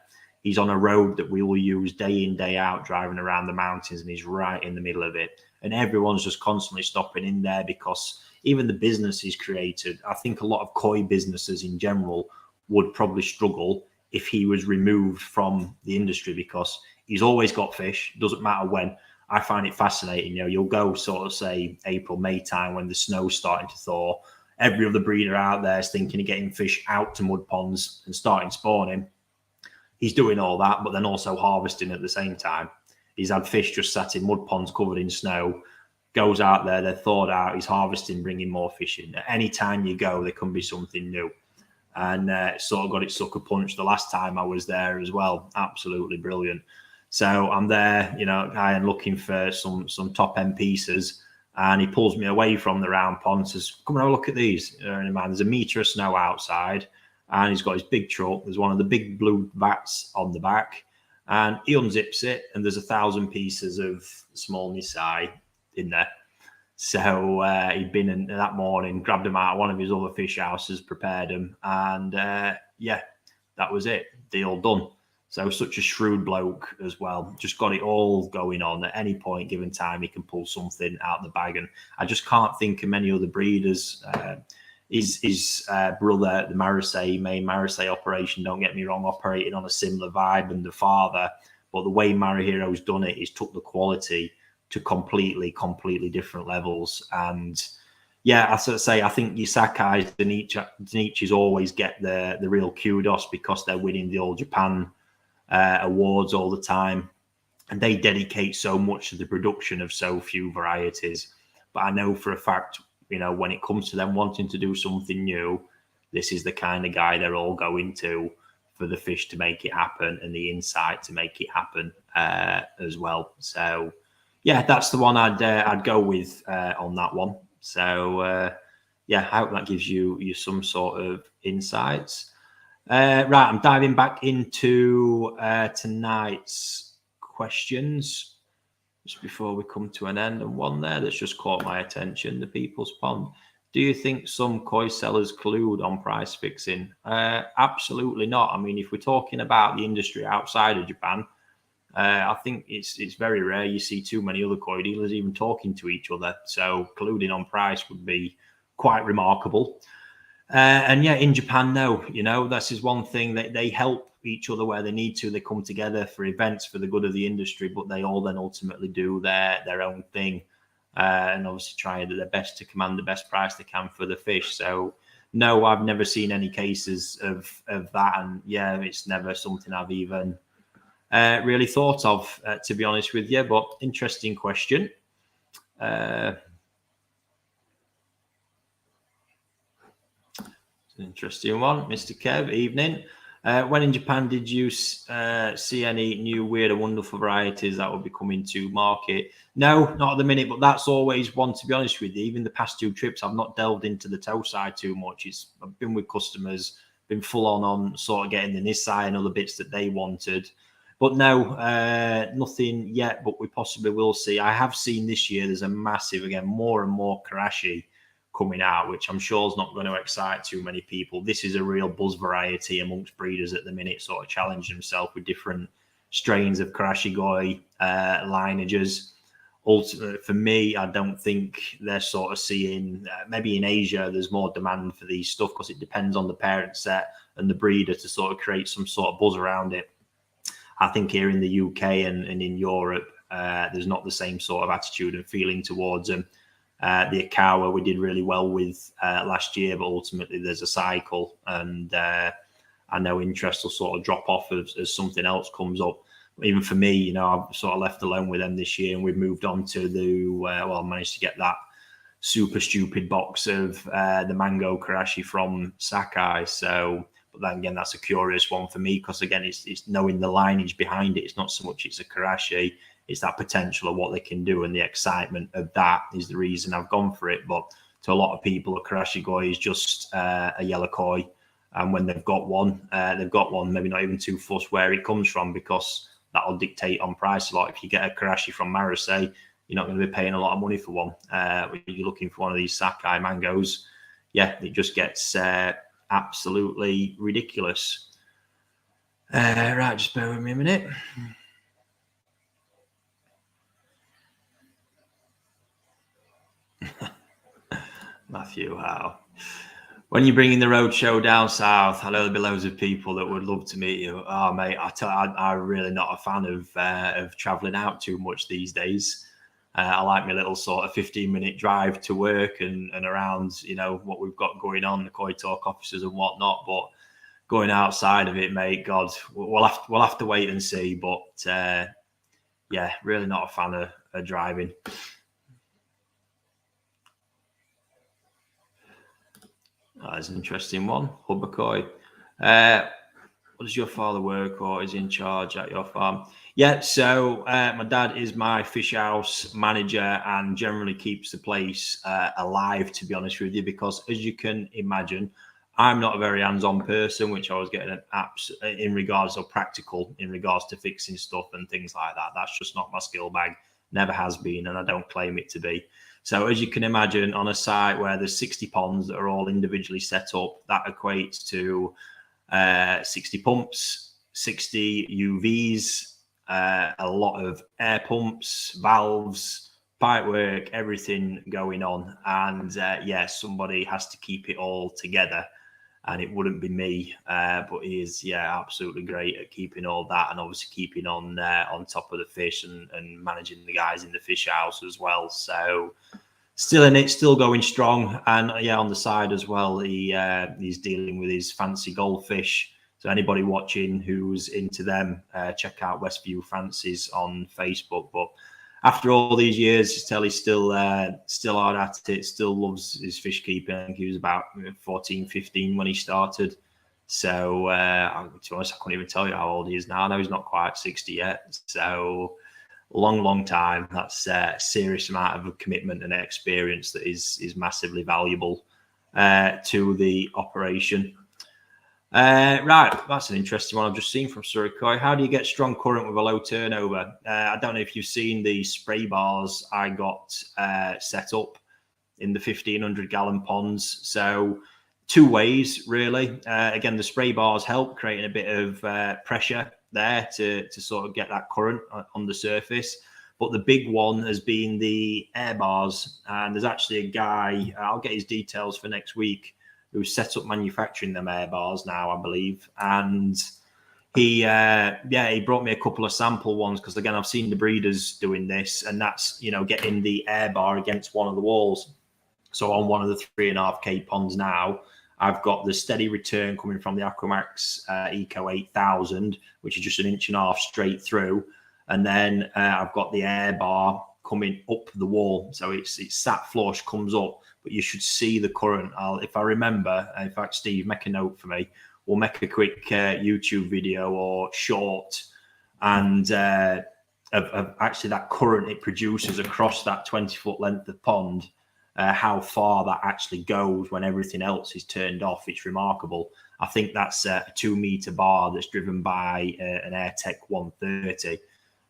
He's on a road that we will use day in, day out, driving around the mountains, and he's right in the middle of it. And everyone's just constantly stopping in there because even the business he's created, I think a lot of koi businesses in general would probably struggle if he was removed from the industry, because he's always got fish, doesn't matter when. I find it fascinating. You'll go sort of say April, May time when the snow's starting to thaw. Every other breeder out there is thinking of getting fish out to mud ponds and starting spawning. He's doing all that, but then also harvesting at the same time. He's had fish just sat in mud ponds covered in snow, goes out there, they're thawed out, he's harvesting, bringing more fish in. At any time you go, there can be something new. And sort of got it sucker punched the last time I was there as well. Absolutely brilliant. So I'm there, and looking for some top end pieces. And he pulls me away from the round pond, says, come and have a look at these. Man, there's a metre of snow outside. And he's got his big truck. There's one of the big blue vats on the back. And he unzips it, and there's 1,000 pieces of small Nisai in there. So he'd been in that morning, grabbed them out of one of his other fish houses, prepared them. And yeah, that was it. Deal done. So such a shrewd bloke as well. Just got it all going on. At any point given time, he can pull something out of the bag. And I just can't think of many other breeders. His brother, the main Marseille operation, don't get me wrong, operating on a similar vibe, and the father. But the way Marihiro's done it is took the quality to completely different levels. And yeah, as I say, I think your Sakai's, Dainichis always get the real kudos because they're winning the All Japan awards all the time. And they dedicate so much to the production of so few varieties. But I know for a fact, when it comes to them wanting to do something new, this is the kind of guy they're all going to for the fish to make it happen and the insight to make it happen as well. So, yeah, that's the one I'd go with on that one. So, yeah, I hope that gives you some sort of insights. Right, I'm diving back into tonight's questions. Just before we come to an end, and one there that's just caught my attention, the People's Pond. Do you think some koi sellers collude on price fixing? Absolutely not. I mean, if we're talking about the industry outside of Japan, I think it's very rare you see too many other koi dealers even talking to each other. So colluding on price would be quite remarkable. And yeah, in Japan, no, this is one thing that they help each other where they need to. They come together for events for the good of the industry, but they all then ultimately do their own thing, and obviously try their best to command the best price they can for the fish. So no, I've never seen any cases of that, and yeah, it's never something I've even really thought of, to be honest with you. But interesting question. Interesting one, Mr. Kev. Evening. When in Japan did you see any new weird and wonderful varieties that will be coming to market? No, not at the minute, but that's always one, to be honest with you. Even the past 2 trips, I've not delved into the toe side too much. I've been with customers, been full on sort of getting the Nisai and other bits that they wanted. But no, nothing yet, but we possibly will see. I have seen this year there's a massive, again, more and more Karashi coming out, which I'm sure is not going to excite too many people. This is a real buzz variety amongst breeders at the minute, sort of challenging himself with different strains of Karashigoi lineages. Ultimately, for me, I don't think they're sort of seeing, maybe in Asia, there's more demand for these stuff because it depends on the parent set and the breeder to sort of create some sort of buzz around it. I think here in the UK and in Europe, there's not the same sort of attitude and feeling towards them. The Akawa we did really well with last year, but ultimately there's a cycle, and I know interest will sort of drop off as something else comes up. Even for me, you know, I've sort of left alone with them this year, and we've moved on to the well, I managed to get that super stupid box of the mango karashi from Sakai. So, but then again, that's a curious one for me because again, it's knowing the lineage behind it. It's not so much it's a karashi, it's that potential of what they can do, and the excitement of that is the reason I've gone for it. But to a lot of people, a Karashigoi is just a yellow koi, and when they've got one, maybe not even too fussed where it comes from, because that'll dictate on price a lot. If you get a Karashi from Marseille, you're not going to be paying a lot of money for one. When you're looking for one of these Sakai mangoes, yeah, it just gets absolutely ridiculous. Right, just bear with me a minute. Matthew, how? When you're bringing the roadshow down south, I know there'll be loads of people that would love to meet you. Oh, mate, I'm really not a fan of traveling out too much these days. I like my little sort of 15-minute drive to work and around, you know, what we've got going on, the Koi Talk offices and whatnot. But going outside of it, mate, God, we'll have to wait and see. But yeah, really not a fan of driving. That's an interesting one. Hubba what does your father work, or is in charge at your farm? Yeah, so my dad is my fish house manager and generally keeps the place alive, to be honest with you, because as you can imagine, I'm not a very hands-on person, which I was getting at apps in regards of practical, in regards to fixing stuff and things like that. That's just not my skill bag, never has been, and I don't claim it to be. So as you can imagine, on a site where there's 60 ponds that are all individually set up, that equates to 60 pumps, 60 UVs, a lot of air pumps, valves, pipework, everything going on. And yeah, somebody has to keep it all together. And it wouldn't be me, but he is, yeah, absolutely great at keeping all that, and obviously keeping on top of the fish and managing the guys in the fish house as well. So still in it, still going strong, and yeah, on the side as well, he's dealing with his fancy goldfish. So anybody watching who's into them, check out Westview Fancies on Facebook. But after all these years, he's still hard at it, still loves his fish keeping. I think he was about 14, 15 when he started. So, to be honest, I couldn't even tell you how old he is now. I know he's not quite 60 yet. So, long time. That's a serious amount of commitment and experience that is massively valuable to the operation. Right, that's an interesting one I've just seen from Surrey Koi. How do you get strong current with a low turnover? I don't know if you've seen the spray bars I got set up in the 1,500 gallon ponds. So 2 ways, really. Again, the spray bars help creating a bit of pressure there to sort of get that current on the surface. But the big one has been the air bars. And there's actually a guy, I'll get his details for next week, who's set up manufacturing them air bars now, I believe. And he brought me a couple of sample ones, because again, I've seen the breeders doing this, and that's, you know, getting the air bar against one of the walls. So on one of the 3.5K ponds now, I've got the steady return coming from the Aquamax Eco 8000, which is just 1.5 inches straight through. And then I've got the air bar coming up the wall. So it's sat flush, comes up, but you should see the current. If I remember, in fact, Steve, make a note for me. We'll make a quick YouTube video or short and of actually that current it produces across that 20-foot length of pond, how far that actually goes when everything else is turned off. It's remarkable. I think that's a 2-meter bar that's driven by an AirTech 130.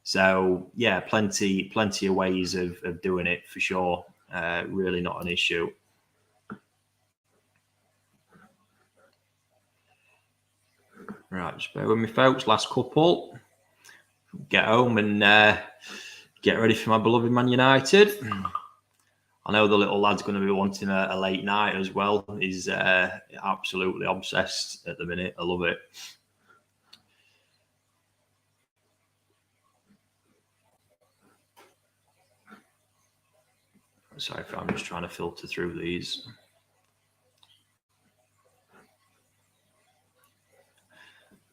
So yeah, plenty of ways of doing it for sure. Really not an issue. Right, just bear with me, folks. Last couple. get home and get ready for my beloved Man United. I know the little lad's going to be wanting a late night as well. He's absolutely obsessed at the minute. I love it. Sorry, I'm just trying to filter through these.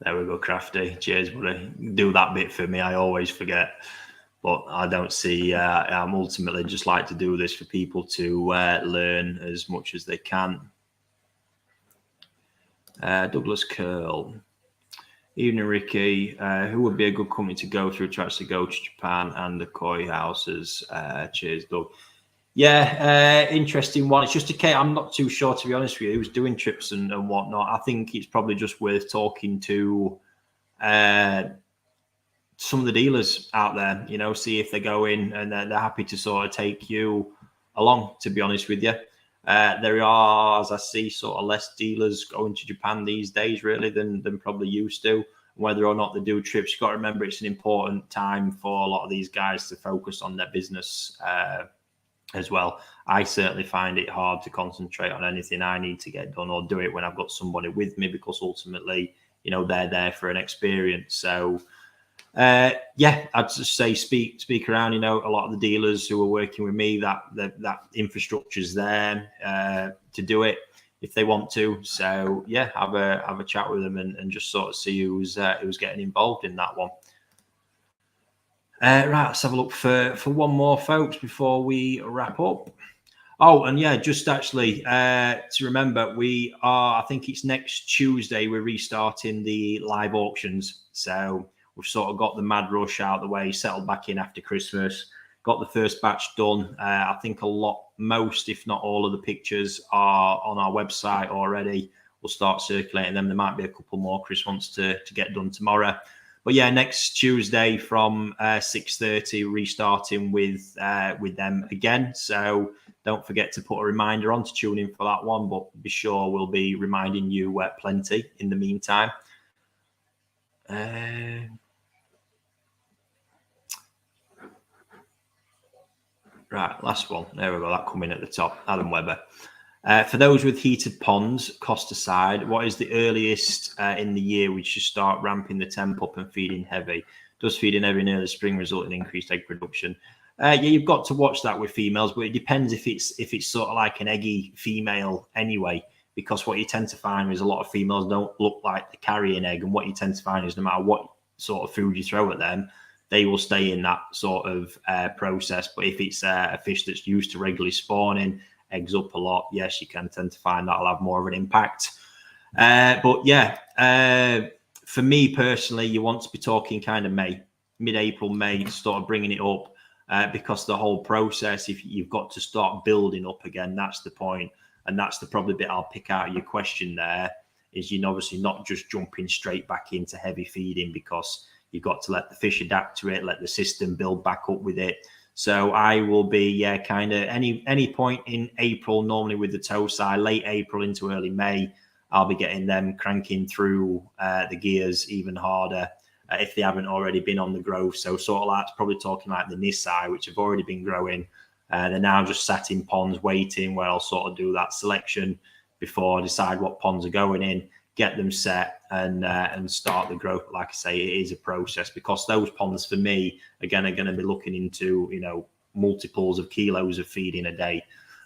There we go, Crafty. Cheers, buddy. Do that bit for me. I always forget. But I don't see, I'm ultimately just like to do this for people to learn as much as they can. Douglas Curl. Evening, Ricky. Who would be a good company to go through to actually go to Japan and the koi houses? Cheers, Doug. Yeah, interesting one. It's just a case. I'm not too sure, to be honest with you, who's doing trips and whatnot. I think it's probably just worth talking to some of the dealers out there, you know, see if they go in and they're happy to sort of take you along, to be honest with you. There are, as I see, sort of less dealers going to Japan these days, really, than probably used to. Whether or not they do trips, you've got to remember it's an important time for a lot of these guys to focus on their business as well. I certainly find it hard to concentrate on anything I need to get done or do it when I've got somebody with me, because ultimately, you know, they're there for an experience. So, yeah, I'd just say speak around. You know, a lot of the dealers who are working with me, that infrastructure's there to do it if they want to. So yeah, have a chat with them and just sort of see who's getting involved in that one. Right, let's have a look for one more, folks, before we wrap up. Oh, and yeah, just actually to remember, we are, I think it's next Tuesday, we're restarting the live auctions. So we've sort of got the mad rush out of the way, settled back in after Christmas, got the first batch done. I think most, if not all of the pictures are on our website already. We'll start circulating them. There might be a couple more Chris wants to get done tomorrow. But yeah, next Tuesday from 6:30, restarting with them again. So don't forget to put a reminder on to tune in for that one. But be sure we'll be reminding you plenty in the meantime. Right, last one. There we go. That coming at the top. Adam Webber. For those with heated ponds, cost aside, what is the earliest in the year we should start ramping the temp up and feeding heavy? Does feeding heavy in early spring result in increased egg production? Yeah, you've got to watch that with females, but it depends if it's sort of like an eggy female anyway, because what you tend to find is a lot of females don't look like they carry an egg, and what you tend to find is no matter what sort of food you throw at them, they will stay in that sort of process. But if it's a fish that's used to regularly spawning, eggs up a lot, yes, you can tend to find that'll have more of an impact. But yeah, for me personally, you want to be talking kind of mid-April, May, to start bringing it up, because the whole process, if you've got to start building up again, that's the point. And that's the probably bit I'll pick out of your question there, is you're obviously not just jumping straight back into heavy feeding, because you've got to let the fish adapt to it, let the system build back up with it. So I will be, kind of any point in April, normally with the toe side, late April into early May, I'll be getting them cranking through the gears even harder if they haven't already been on the growth. So sort of like probably talking like the Nisai, which have already been growing. They're now just sat in ponds waiting, where I'll sort of do that selection before I decide what ponds are going in, get them set and start the growth. Like I say, it is a process, because those ponds for me, again, are going to be looking into, you know, multiples of kilos of feeding a day.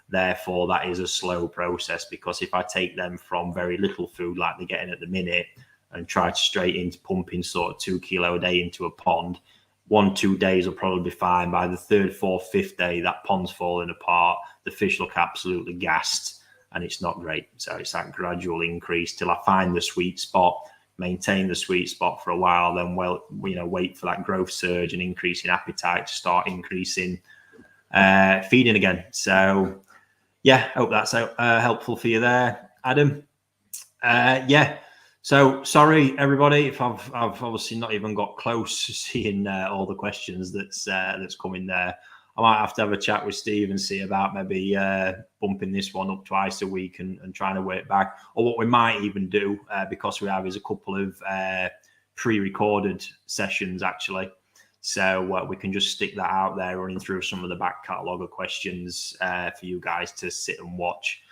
Therefore, that is a slow process, because if I take them from very little food like they're getting at the minute and try to straight into pumping sort of 2 kilo a day into a pond, 1-2 days will probably be fine. By the 3rd, 4th, 5th day, that pond's falling apart. The fish look absolutely gassed, and it's not great. So it's that gradual increase till I find the sweet spot, maintain the sweet spot for a while, then wait for that growth surge and increase in appetite to start increasing feeding again. So yeah, hope that's helpful for you there, Adam. Yeah. So sorry everybody if I've obviously not even got close to seeing all the questions that's coming there. I might have to have a chat with Steve and see about maybe bumping this one up twice a week and trying to work back. Or what we might even do, because we have, is a couple of pre-recorded sessions actually. So we can just stick that out there, running through some of the back catalogue of questions for you guys to sit and watch.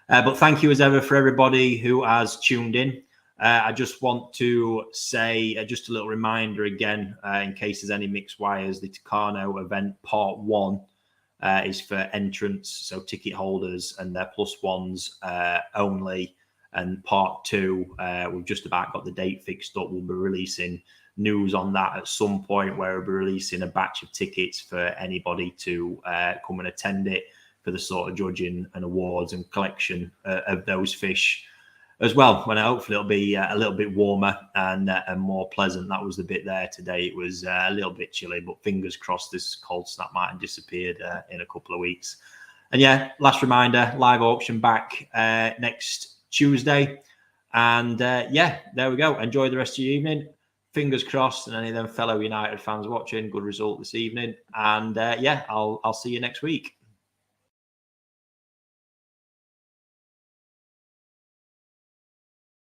But thank you as ever for everybody who has tuned in. I just want to say just a little reminder again, in case there's any mixed wires, the Tucano event part 1 is for entrants, so ticket holders and their +1s only. And part 2, we've just about got the date fixed up. We'll be releasing news on that at some point, where we'll be releasing a batch of tickets for anybody to come and attend it, for the sort of judging and awards and collection of those fish as well, when hopefully it'll be a little bit warmer and more pleasant. That was the bit there today. It was a little bit chilly, but fingers crossed this cold snap might have disappeared in a couple of weeks. And yeah, last reminder, live auction back next Tuesday. And yeah, there we go. Enjoy the rest of your evening. Fingers crossed, and any of them fellow United fans watching, good result this evening. And yeah, I'll see you next week.